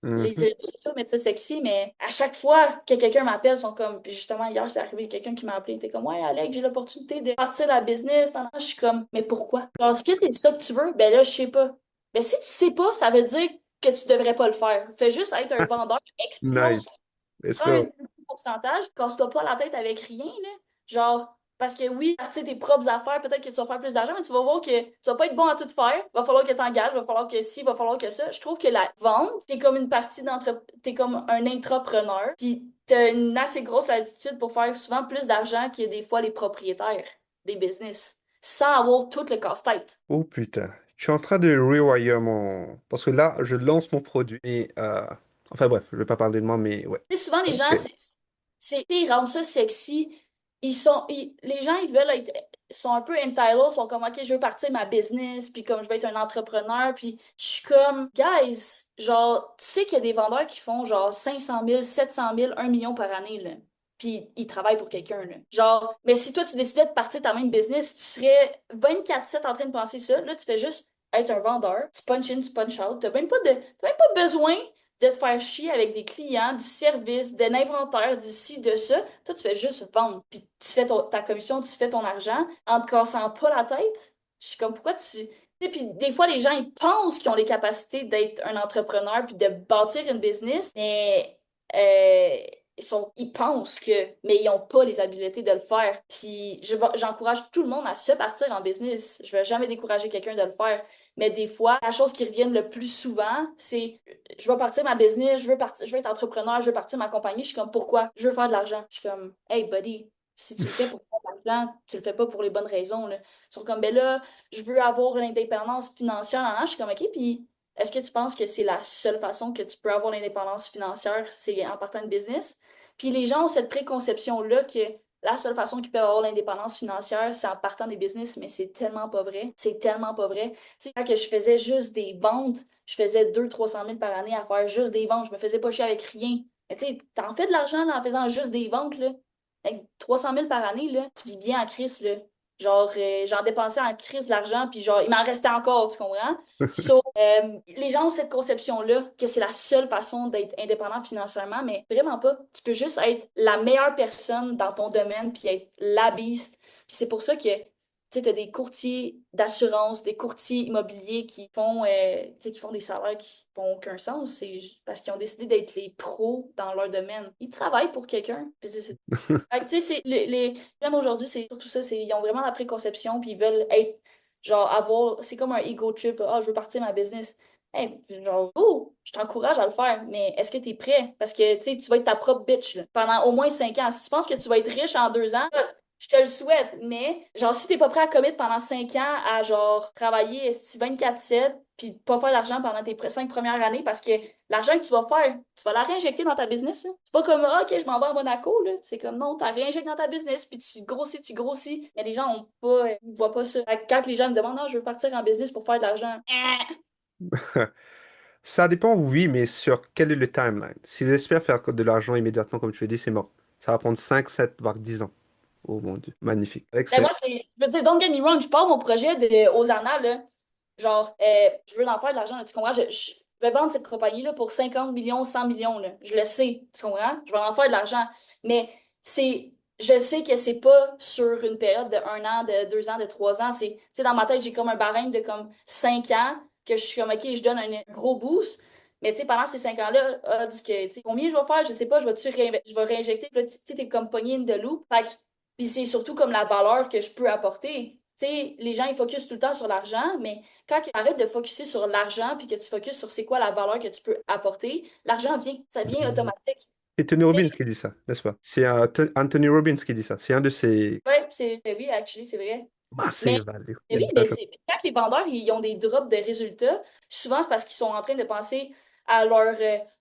Les Mhm. réseaux sociaux mettent ça sexy, mais à chaque fois que quelqu'un m'appelle, ils sont comme, puis justement, hier, c'est arrivé, quelqu'un qui m'a appelé, il était comme, ouais, Alex, j'ai l'opportunité de partir la business. Je suis comme, mais pourquoi? Genre, est-ce que c'est ça que tu veux? Ben là, je sais pas. Ben si tu sais pas, ça veut dire que tu devrais pas le faire. Fais juste être un vendeur, Nice. explose, Let's prends un go. pourcentage, casse-toi pas la tête avec rien, là. Genre, parce que oui, partir tes propres affaires, peut-être que tu vas faire plus d'argent, mais tu vas voir que tu vas pas être bon à tout faire. Va falloir que tu engages, va falloir que ci, va falloir que ça. Je trouve que la vente, t'es comme une partie t'es comme un intrapreneur, puis t'as une assez grosse latitude pour faire souvent plus d'argent que des fois les propriétaires des business, sans avoir tout le casse-tête. Oh putain. Je suis en train de rewire mon... Parce que là, je lance mon produit. Et, enfin bref, je vais pas parler de moi, mais ouais. Tu sais, souvent, les gens, Ok. ils rendent ça sexy. Les gens, ils veulent être, sont un peu entitled, sont comme, OK, je veux partir ma business, puis comme je veux être un entrepreneur, puis je suis comme, guys, genre, tu sais qu'il y a des vendeurs qui font genre 500 000, 700 000, 1 million par année, là. Puis ils travaillent pour quelqu'un, là. Genre, mais si toi, tu décidais de partir ta même business, tu serais 24/7 en train de penser ça. Là, tu fais juste être un vendeur. Tu punch in, tu punch out. T'as même pas besoin de te faire chier avec des clients, du service, de l'inventaire, d'ici, de ça. Toi, tu fais juste vendre. Puis tu fais ta commission, tu fais ton argent en te cassant pas la tête. Je suis comme, pourquoi tu... Tu sais, puis des fois, les gens, ils pensent qu'ils ont les capacités d'être un entrepreneur puis de bâtir une business, mais ils pensent que, mais ils n'ont pas les habiletés de le faire. Puis j'encourage tout le monde à se partir en business. Je vais jamais décourager quelqu'un de le faire. Mais des fois, la chose qui revient le plus souvent, c'est je vais partir ma business, je veux être entrepreneur, je veux partir ma compagnie. Je suis comme, pourquoi? Je veux faire de l'argent. Je suis comme, hey, buddy, si tu le fais pour faire de l'argent, tu le fais pas pour les bonnes raisons, là. Ils sont comme, ben là, je veux avoir l'indépendance financière. Nan, nan. Je suis comme, OK, puis est-ce que tu penses que c'est la seule façon que tu peux avoir l'indépendance financière, c'est en partant de business? Puis les gens ont cette préconception-là que la seule façon qu'ils peuvent avoir l'indépendance financière, c'est en partant des business, mais c'est tellement pas vrai. C'est tellement pas vrai. Tu sais, quand que je faisais juste des ventes, je faisais 200 000 à 300 000 par année à faire juste des ventes. Je me faisais pas chier avec rien. Mais tu sais, t'en fais de l'argent là, en faisant juste des ventes, là. Avec 300 000 par année, là, tu vis bien en crise, là. Genre, j'en dépensais en crise de l'argent, puis genre, il m'en restait encore, tu comprends? So, les gens ont cette conception-là que c'est la seule façon d'être indépendant financièrement, mais vraiment pas. Tu peux juste être la meilleure personne dans ton domaine, puis être la beast. Puis c'est pour ça que tu sais, as des courtiers d'assurance, des courtiers immobiliers tu sais, qui font des salaires qui n'ont aucun sens. C'est parce qu'ils ont décidé d'être les pros dans leur domaine. Ils travaillent pour quelqu'un. Puis fait que, tu sais, les jeunes aujourd'hui, c'est surtout ça. Ils ont vraiment la préconception, puis ils veulent être, genre, avoir. C'est comme un ego trip. Ah, je veux partir ma business. Hey, genre, oh, je t'encourage à le faire, mais est-ce que tu es prêt? Parce que, tu sais, tu vas être ta propre bitch, là, pendant au moins 5 ans. Si tu penses que tu vas être riche en 2 ans, je te le souhaite, mais genre, si t'es pas prêt à commit pendant 5 ans à genre travailler 24/7 puis pas faire d'argent pendant tes 5 premières années parce que l'argent que tu vas faire, tu vas la réinjecter dans ta business. Là. C'est pas comme ah, OK, je m'en vais à Monaco, là. C'est comme non, t'as réinjecté dans ta business, puis tu grossis. Mais les gens ont pas, ils voient pas ça. Fait que quand les gens me demandent non, je veux partir en business pour faire de l'argent. Ça dépend, oui, mais sur quel est le timeline? S'ils espèrent faire de l'argent immédiatement, comme tu l'as dit, c'est mort. Ça va prendre 5, 7, voire 10 ans. Oh mon Dieu, magnifique. Ben Excellent. moi, je veux dire, don't get me wrong, je pars mon projet aux annales, là. Genre, je veux en faire de l'argent, là, tu comprends? Je vais vendre cette compagnie-là pour 50 millions, 100 millions, là. Je le sais, tu comprends? Je vais en faire de l'argent. Mais je sais que c'est pas sur une période de 1 an, de 2 ans, de 3 ans. Tu sais, dans ma tête, j'ai comme un barème de comme 5 ans que je suis comme, OK, je donne un gros boost. Mais tu sais, pendant ces 5 ans-là, tu sais, combien je vais faire? Je sais pas, je vais réinjecter. Puis là, tu sais, t'es comme pogné in the loop. Puis c'est surtout comme la valeur que je peux apporter. Tu sais, les gens, ils focusent tout le temps sur l'argent, mais quand tu arrêtes de focuser sur l'argent puis que tu focuses sur c'est quoi la valeur que tu peux apporter, l'argent vient. Ça vient automatique. C'est Tony Tu sais, Robbins qui dit ça, n'est-ce pas? C'est Anthony Robbins qui dit ça. C'est un de ses ouais, oui, actually, c'est vrai. Mais, massive value. mais Il a oui, dit ça mais comme puis quand les vendeurs, ils ont des drops de résultats, souvent c'est parce qu'ils sont en train de penser à leurs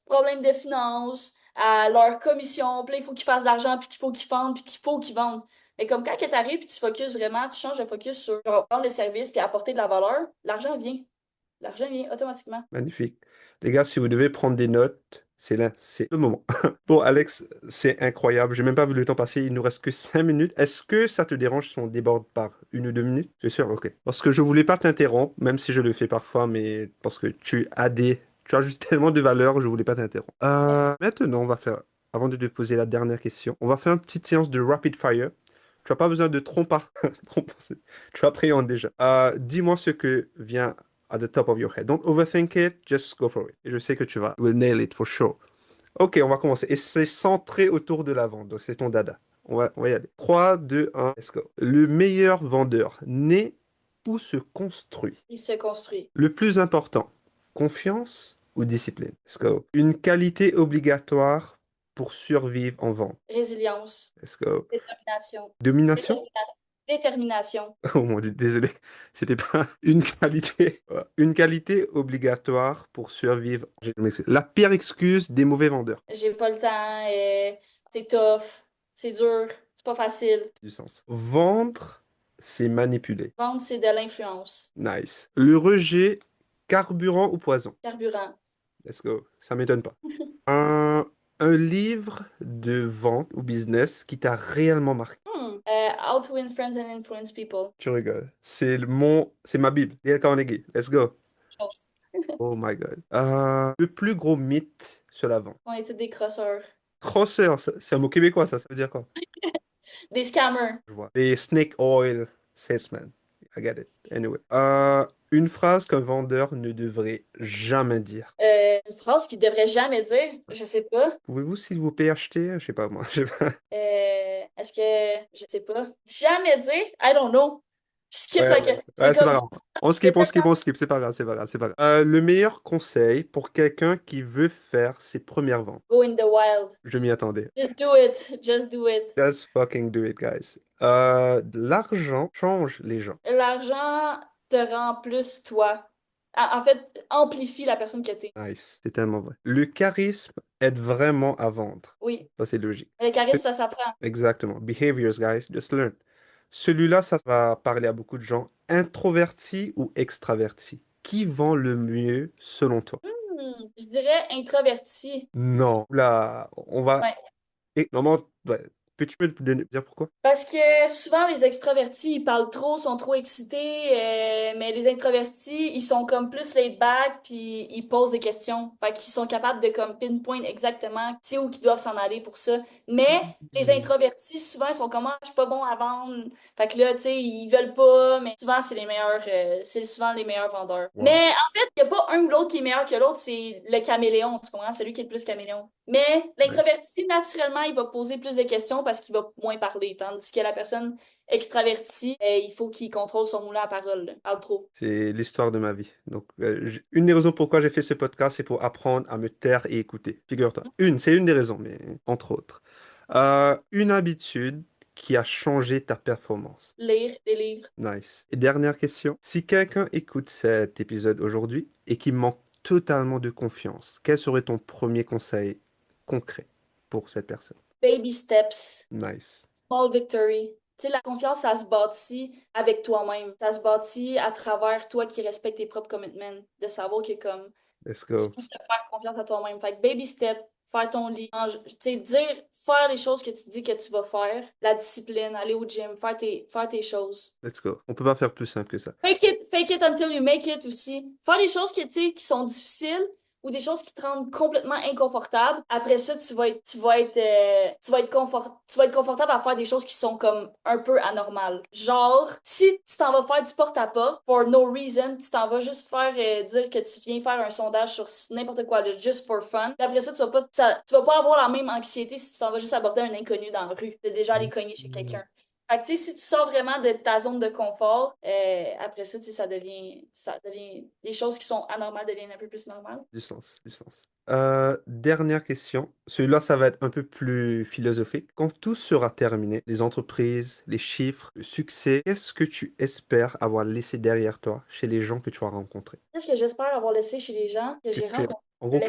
problèmes de finances, à leur commission, puis là, il faut qu'ils fassent de l'argent, puis qu'il faut qu'ils vendent, puis qu'il faut qu'ils vendent. Mais comme quand tu arrives, puis tu focuses vraiment, tu changes de focus sur genre, vendre le service, puis apporter de la valeur, l'argent vient. L'argent vient automatiquement. magnifique. Les gars, si vous devez prendre des notes, c'est là, c'est le moment. Bon, Alex, c'est incroyable. J'ai même pas vu le temps passer. Il nous reste que 5 minutes. Est-ce que ça te dérange si on déborde par 1 ou 2 minutes? C'est sûr, ok. Parce que je voulais pas t'interrompre, même si je le fais parfois, mais parce que tu as juste tellement de valeur, je voulais pas t'interrompre. Merci. Maintenant, avant de te poser la dernière question, on va faire une petite séance de rapid fire. Tu n'as pas besoin de trop, trop penser. Tu appréhendes déjà. Dis-moi ce que vient at the top of your head. Don't overthink it, just go for it. Et je sais que tu vas, will nail it for sure. Ok, on va commencer. Et c'est centré autour de la vente, donc c'est ton dada. On va y aller. 3, 2, 1, let's go. Le meilleur vendeur naît ou se construit? Il se construit. Le plus important, confiance ou discipline? Let's go. Une qualité obligatoire pour survivre en vente? Résilience. Let's go. Détermination. Domination? Détermination. Détermination. Oh mon Dieu, désolé, c'était pas une qualité. Une qualité obligatoire pour survivre. Je m'excuse. La pire excuse des mauvais vendeurs. J'ai pas le temps, c'est tough, c'est dur, c'est pas facile. Du sens. Vendre, c'est manipuler. Vendre, c'est de l'influence. Nice. Le rejet, carburant ou poison? Carburant. Let's go. Ça m'étonne pas. Un, un livre de vente ou business qui t'a réellement marqué. How to win friends and influence people. Tu rigoles. C'est ma Bible. Dale Carnegie. Let's go. Oh my God. Le plus gros mythe sur la vente. On est tous des crosseurs. Crosseur, c'est un mot québécois, ça veut dire quoi? Des scammers. Je vois. Les snake oil salesmen. I get it. Anyway. Une phrase qu'un vendeur ne devrait jamais dire. Une phrase qu'il devrait jamais dire, je sais pas. Pouvez-vous, s'il vous plaît, acheter? Je sais pas, moi. Je sais pas. Est-ce que, je sais pas. Jamais dire, I don't know. Je skip Ouais, la ouais. question. C'est Ouais, c'est comme, pas grave. On il y a skip, on skip, tellement- on skip. C'est pas grave, c'est pas grave, c'est pas grave. Le meilleur conseil pour quelqu'un qui veut faire ses premières ventes. go in the wild. Je m'y attendais. Just do it. Just do it. Just fucking do it, guys. L'argent change les gens. L'argent te rend plus toi. en fait, amplifie la personne que t'es. Nice, c'est tellement vrai. Le charisme aide vraiment à vendre. Oui. Ça, c'est logique. Le charisme, ça s'apprend. Exactement. Behaviors, guys, just learn. Celui-là, ça va parler à beaucoup de gens. Introvertis ou extravertis? Qui vend le mieux selon toi? Je dirais introverti. Non. Là, on va... Ouais. Et, normalement, ouais. Peux-tu me dire pourquoi? Parce que souvent, les extravertis, ils parlent trop, sont trop excités, mais les introvertis, ils sont comme plus laid back, puis ils posent des questions. Fait qu'ils sont capables de comme pinpoint exactement, tu sais, où ils doivent s'en aller pour ça. Mais les Hmm. introvertis, souvent, ils sont comme, ah, je suis pas bon à vendre. Fait que là, tu sais, ils veulent pas, mais souvent, c'est les meilleurs, c'est souvent les meilleurs vendeurs. Mais Wow. en fait, il y a pas un ou l'autre qui est meilleur que l'autre, c'est le caméléon, tu comprends? Celui qui est le plus caméléon. Mais Ouais. l'introverti, naturellement, il va poser plus de questions parce qu'il va moins parler. Tandis que la personne extravertie, il faut qu'il contrôle son moulin à parole, là. Parle trop. C'est l'histoire de ma vie. Donc, une des raisons pourquoi j'ai fait ce podcast, c'est pour apprendre à me taire et écouter. Figure-toi. C'est une des raisons, mais entre autres. Une habitude qui a changé ta performance. Lire des livres. Nice. Et dernière question. Si quelqu'un écoute cet épisode aujourd'hui et qui manque totalement de confiance, quel serait ton premier conseil concret pour cette personne? Baby steps. Nice. Small victory. Tu sais, la confiance, ça se bâtit avec toi-même. Ça se bâtit à travers toi qui respectes tes propres commitments. De savoir que comme Let's tu go. peux te faire confiance à toi-même. Fait que baby step, faire ton lit, tu sais, dire, faire les choses que tu dis que tu vas faire, la discipline, aller au gym, faire tes choses. Let's go. On peut pas faire plus simple que ça. Fake it until you make it aussi. Faire des choses que, tu sais, qui sont difficiles ou des choses qui te rendent complètement inconfortable. Après ça, tu vas être confortable à faire des choses qui sont comme un peu anormales. Genre, si tu t'en vas faire du porte-à-porte, for no reason, tu t'en vas juste faire dire que tu viens faire un sondage sur n'importe quoi, là, just for fun. Puis après ça, tu vas pas avoir la même anxiété si tu t'en vas juste aborder un inconnu dans la rue. T'es déjà allé cogner chez Mm. quelqu'un. Fait que, tu sais, si tu sors vraiment de ta zone de confort, après ça, tu sais, les choses qui sont anormales deviennent un peu plus normales. Du sens, du sens. Dernière question. Celui-là, ça va être un peu plus philosophique. Quand tout sera terminé, les entreprises, les chiffres, le succès, qu'est-ce que tu espères avoir laissé derrière toi chez les gens que tu as rencontrés? Qu'est-ce que j'espère avoir laissé chez les gens que j'ai rencontrés? En gros,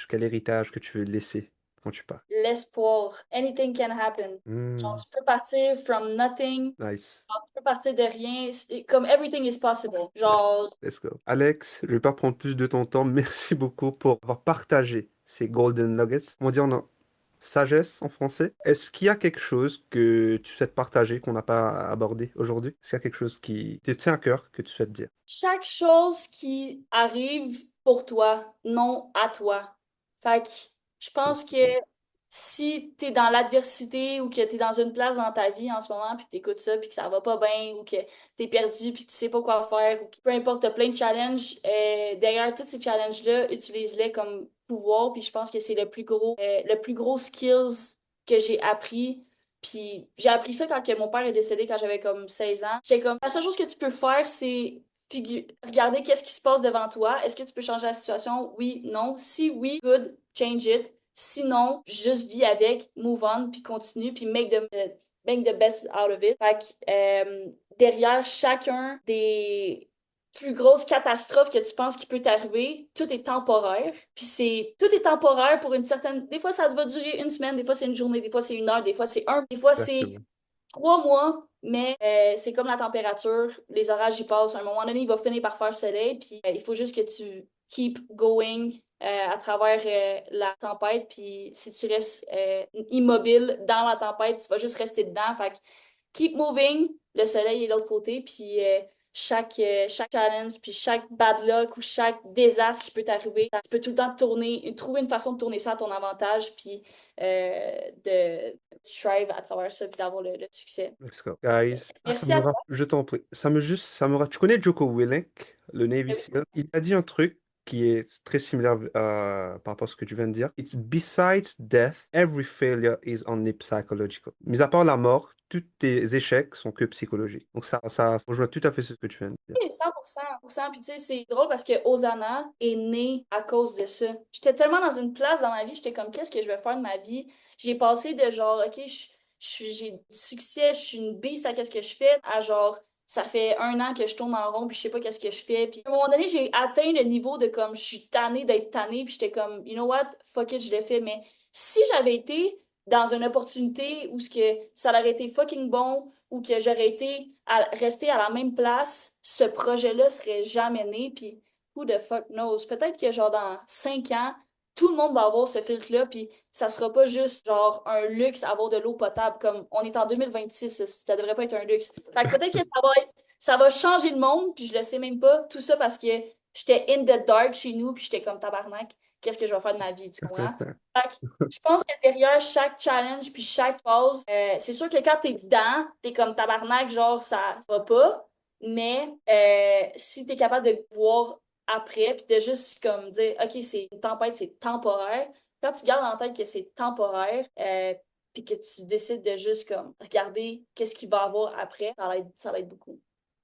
quel héritage que tu veux laisser quand tu pars? L'espoir. Anything can happen. Genre, Hmm, tu peux partir from nothing, nice. genre, tu peux partir de rien, comme everything is possible. Genre, Let's go. Alex, je vais pas prendre plus de ton temps. Merci beaucoup pour avoir partagé ces Golden Nuggets. On va dire non, sagesse en français. Est-ce qu'il y a quelque chose que tu souhaites partager qu'on n'a pas abordé aujourd'hui? Est-ce qu'il y a quelque chose qui te tient à cœur que tu souhaites dire? chaque chose qui arrive pour toi, non à toi. Fait que je pense que si t'es dans l'adversité ou que t'es dans une place dans ta vie en ce moment puis t'écoutes ça puis que ça va pas bien ou que t'es perdu puis que tu sais pas quoi faire ou peu importe, t'as plein de challenges, derrière tous ces challenges-là, utilise-les comme pouvoir puis je pense que c'est le plus gros skills que j'ai appris. Puis j'ai appris ça quand que mon père est décédé quand j'avais comme 16 ans. J'étais comme, la seule chose que tu peux faire, c'est regarder qu'est-ce qui se passe devant toi. Est-ce que tu peux changer la situation? Oui, non. Si oui, good, change it. Sinon, juste vis avec, move on, puis continue, puis make the best out of it. Fait que, derrière chacun des plus grosses catastrophes que tu penses qu'il peut t'arriver, tout est temporaire. Puis tout est temporaire pour une certaine. Des fois, ça va durer une semaine, des fois, c'est une journée, des fois, c'est une heure, des fois, c'est Exactement. 3 mois, mais c'est comme la température, les orages y passent. À un moment donné, il va finir par faire soleil, puis il faut juste que tu keep going à travers la tempête, puis si tu restes immobile dans la tempête, tu vas juste rester dedans. Fait que keep moving, le soleil est de l'autre côté, puis chaque challenge, puis chaque bad luck ou chaque désastre qui peut t'arriver, tu peux tout le temps trouver une façon de tourner ça à ton avantage, puis de strive à travers ça, puis d'avoir le succès. Let's go. Guys, ça Merci me à rappelle, toi. je t'en prie. Tu connais Joko Willink, le Navy SEAL? Il a dit un truc qui est très similaire par rapport à ce que tu viens de dire. It's besides death, every failure is only psychological. Mis à part la mort, tous tes échecs sont que psychologiques. Donc ça rejoint tout à fait ce que tu viens de dire. Oui, 100%. Puis tu sais, c'est drôle parce que Hosanna est né à cause de ça. J'étais tellement dans une place dans ma vie, j'étais comme, qu'est-ce que je vais faire de ma vie? J'ai passé de genre, OK, j'ai du succès, je suis une beast à qu'est-ce que je fais, à genre, ça fait 1 an que je tourne en rond, puis je sais pas qu'est-ce que je fais. Puis à un moment donné, j'ai atteint le niveau de comme, je suis tannée d'être tannée, puis j'étais comme, you know what, fuck it, je le fais. Mais si j'avais été dans une opportunité où ce que ça aurait été fucking bon, ou que j'aurais été resté à la même place, ce projet-là serait jamais né, puis who the fuck knows? Peut-être que genre dans 5 ans, tout le monde va avoir ce filtre-là, puis ça sera pas juste genre un luxe avoir de l'eau potable, comme on est en 2026, ça devrait pas être un luxe. Fait que peut-être que ça va changer le monde, puis je le sais même pas, tout ça parce que j'étais in the dark chez nous, puis j'étais comme tabarnak, qu'est-ce que je vais faire de ma vie, tu comprends? Fait que je pense que derrière chaque challenge puis chaque phase, c'est sûr que quand t'es dedans, t'es comme tabarnak, genre ça va pas, mais si t'es capable de voir après, puis de juste comme dire, OK, c'est une tempête, c'est temporaire. Quand tu gardes en tête que c'est temporaire, puis que tu décides de juste comme regarder qu'est-ce qu'il va y avoir après, ça va être beaucoup.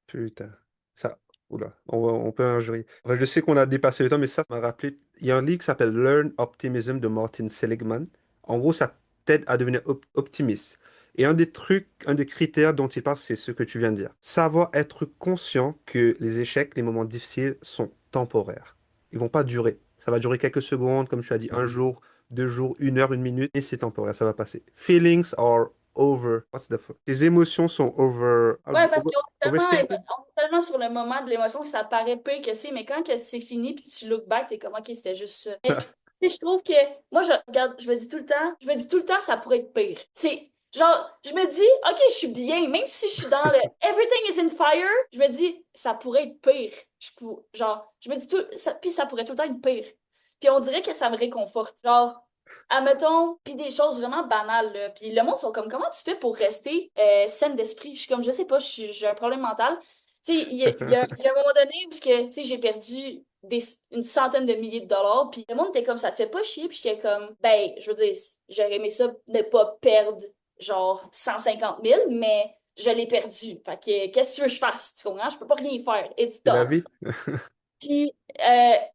Putain. Ça, oula, on peut injurier. Enfin, je sais qu'on a dépassé le temps, mais ça m'a rappelé. Il y a un livre qui s'appelle Learn Optimism de Martin Seligman. En gros, ça t'aide à devenir optimiste. Et un des trucs, un des critères dont il parle, c'est ce que tu viens de dire. Savoir être conscient que les échecs, les moments difficiles sont temporaires. Ils vont pas durer. Ça va durer quelques secondes, comme tu as dit, un jour, 2 jours, 1 heure, 1 minute, et c'est temporaire, ça va passer. Feelings are over. What's the fuck? Les émotions sont Ouais, parce overstated. on est tellement sur le moment de l'émotion que ça paraît pire que c'est, mais quand que c'est fini puis tu look back, t'es comme, OK, c'était juste ça. Mais, tu sais, je trouve que, moi, je regarde, je me dis tout le temps, ça pourrait être pire. C'est, genre, je me dis, OK, je suis bien, même si je suis dans le everything is in fire, je me dis, ça pourrait être pire. Genre, je me dis tout, ça, puis ça pourrait tout le temps être pire. Puis on dirait que ça me réconforte. Genre, admettons, puis des choses vraiment banales, là. Puis le monde sont comme, comment tu fais pour rester saine d'esprit? Je suis comme, je sais pas, j'ai un problème mental. Tu sais, il y a un moment donné où tu sais, j'ai perdu une centaine de milliers de dollars, puis le monde était comme, ça te fait pas chier? Puis j'étais comme, ben, je veux dire, j'aurais aimé ça ne pas perdre, genre, 150 000, mais je l'ai perdu. Fait que, qu'est-ce que tu veux que je fasse? Tu comprends? Je peux pas rien faire. It's C'est la done. vie. Puis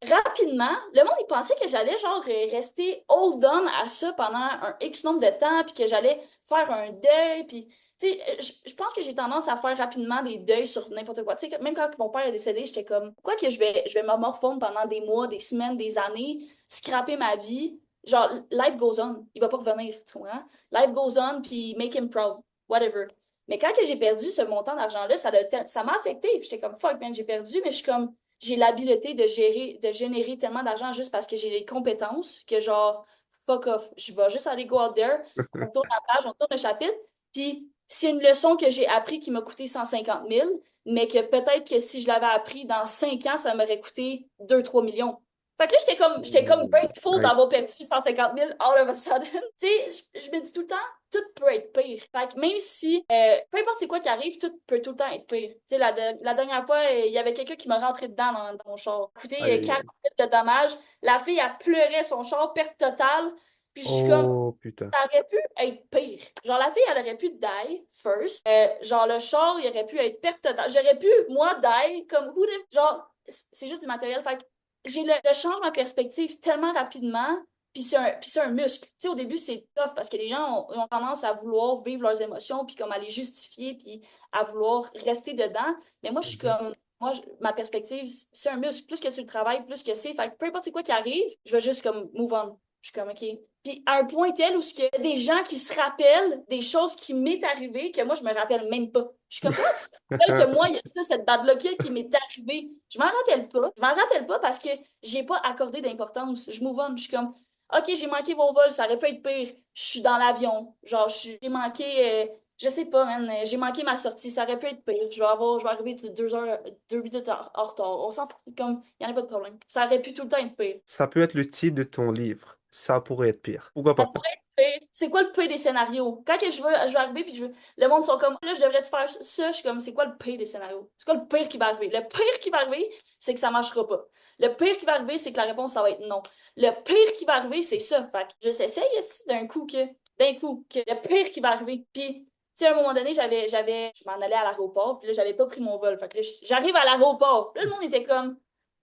rapidement, le monde il pensait que j'allais genre rester hold on à ça pendant un X nombre de temps, puis que j'allais faire un deuil, puis tu sais, je pense que j'ai tendance à faire rapidement des deuils sur n'importe quoi. Tu sais, même quand mon père est décédé, j'étais comme, pourquoi que je vais me morfondre pendant des mois, des semaines, des années, scraper ma vie? Genre, life goes on, il va pas revenir, tu comprends? Life goes on, puis make him proud, whatever. Mais quand que j'ai perdu ce montant d'argent-là, ça m'a affecté. J'étais comme, fuck, man, j'ai perdu, mais je suis comme, j'ai l'habileté de générer tellement d'argent juste parce que j'ai les compétences que genre, fuck off. Je vais juste aller go out there, on tourne la page, on tourne le chapitre, puis c'est une leçon que j'ai appris qui m'a coûté 150 000, mais que peut-être que si je l'avais appris dans 5 ans, ça m'aurait coûté 2, 3 millions. Fait que là, j'étais comme grateful Nice. d'avoir perdu 150 000 all of a sudden. Tu sais, je me dis tout le temps, tout peut être pire. Fait que même si, peu importe c'est quoi qui arrive, tout peut tout le temps être pire. Tu sais, la dernière fois, il y avait quelqu'un qui m'a rentré dedans dans mon char. Écoutez, Aïe, aïe, 40 aïe. 000 de dommages. La fille, elle pleurait son char, perte totale. Puis je suis comme, Oh, putain. ça aurait pu être pire. Genre, la fille, elle aurait pu die first. Genre, le char, il aurait pu être perte totale. J'aurais pu, moi, die comme, genre, c'est juste du matériel. Fait que je change ma perspective tellement rapidement. Puis c'est un muscle. Tu sais, au début, c'est tough parce que les gens ont tendance à vouloir vivre leurs émotions, puis comme à les justifier, puis à vouloir rester dedans. Mais moi, je suis Mhm. comme, ma perspective, c'est un muscle. Plus que tu le travailles, plus que c'est. Fait que peu importe c'est quoi qui arrive, je vais juste comme move on. Je suis comme, OK. Puis à un point tel où il y a des gens qui se rappellent des choses qui m'est arrivées que moi, je me rappelle même pas. Je suis comme, comment tu te rappelles que moi, il y a ça, cette date-là qui m'est arrivée? Je m'en rappelle pas. Je m'en rappelle pas parce que j'ai pas accordé d'importance. Je move on. Je suis comme, OK, j'ai manqué vos vols, ça aurait pu être pire. Je suis dans l'avion. Genre, j'ai manqué, je sais pas, man, j'ai manqué ma sortie, ça aurait pu être pire. Je vais arriver 2 heures, 2 minutes en retard. On s'en fout, comme, il n'y en a pas de problème. Ça aurait pu tout le temps être pire. Ça peut être le titre de ton livre. Ça pourrait être pire. Pourquoi Ça pas? pourrait être pire. C'est quoi le pire des scénarios? Quand que je vais arriver, puis le monde sont comme, là, je devrais-tu faire ça? Je suis comme, c'est quoi le pire des scénarios? C'est quoi le pire qui va arriver? Le pire qui va arriver, c'est que ça marchera pas. Le pire qui va arriver, c'est que la réponse, ça va être non. Le pire qui va arriver, c'est ça. Fait que je s'essaye ici d'un coup, que le pire qui va arriver. Puis, tu sais, à un moment donné, je m'en allais à l'aéroport, puis là, j'avais pas pris mon vol. Fait que là, j'arrive à l'aéroport. Là, le monde était comme,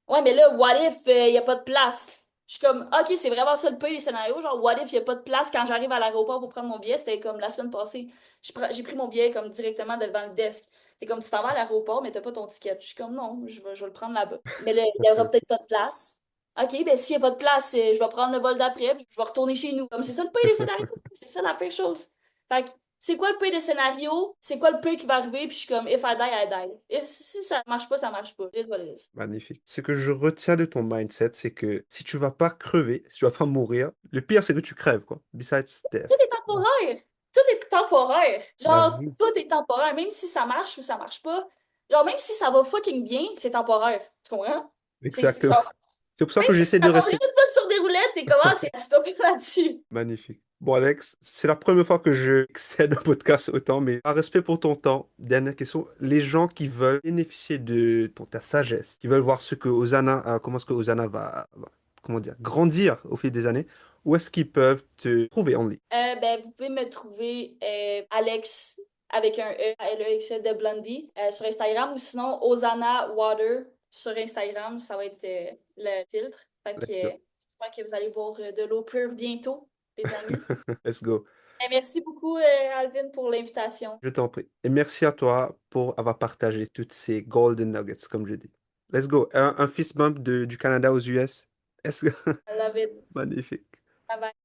ouais, mais là, what if il y a pas de place? Je suis comme, OK, c'est vraiment ça le pire des scénarios. Genre, what if il n'y a pas de place quand j'arrive à l'aéroport pour prendre mon billet? C'était comme la semaine passée. J'ai pris mon billet comme directement devant le desk. T'es comme, tu t'en vas à l'aéroport, mais t'as pas ton ticket. Je suis comme, non, je vais le prendre là-bas. Mais là, il y aura peut-être pas de place. OK, ben s'il y a pas de place, je vais prendre le vol d'après, puis je vais retourner chez nous. Comme c'est ça le pire des scénarios. C'est ça la pire chose. Fait que, c'est quoi le pire des scénarios? C'est quoi le pire qui va arriver? Puis je suis comme, if I die, I die. Si ça marche pas, ça marche pas. It is what it is. Magnifique. Ce que je retiens de ton mindset, c'est que si tu vas pas crever, si tu vas pas mourir, le pire, c'est que tu crèves, quoi. Besides death. Tout est temporaire. Tout est temporaire. La Genre, vie. tout est temporaire. Même si ça marche ou ça marche pas. Genre, même si ça va fucking bien, c'est temporaire. Tu comprends? C'est Exactement. genre, C'est pour ça même que si j'essaie ça de va rester vraiment pas sur des roulettes, t'es comment c'est stopper là-dessus. magnifique. Bon, Alex, c'est la première fois que je excède un podcast autant, mais par respect pour ton temps, dernière question. Les gens qui veulent bénéficier de ta sagesse, qui veulent voir ce que Hosanna, comment est-ce que Hosanna comment dire, grandir au fil des années, où est-ce qu'ils peuvent te trouver en ligne? Ben, vous pouvez me trouver Alex avec un E, Alex de Blondie sur Instagram ou sinon Osana Water sur Instagram. Ça va être le filtre. Fait que Let's go. j'espère que vous allez boire de l'eau pure bientôt, les amis. Let's go. Merci beaucoup, Alvin, pour l'invitation. Je t'en prie. Et merci à toi pour avoir partagé toutes ces golden nuggets, comme je dis. Let's go. Un fist bump du Canada aux US. Est-ce que... I love it. Magnifique. Bye bye.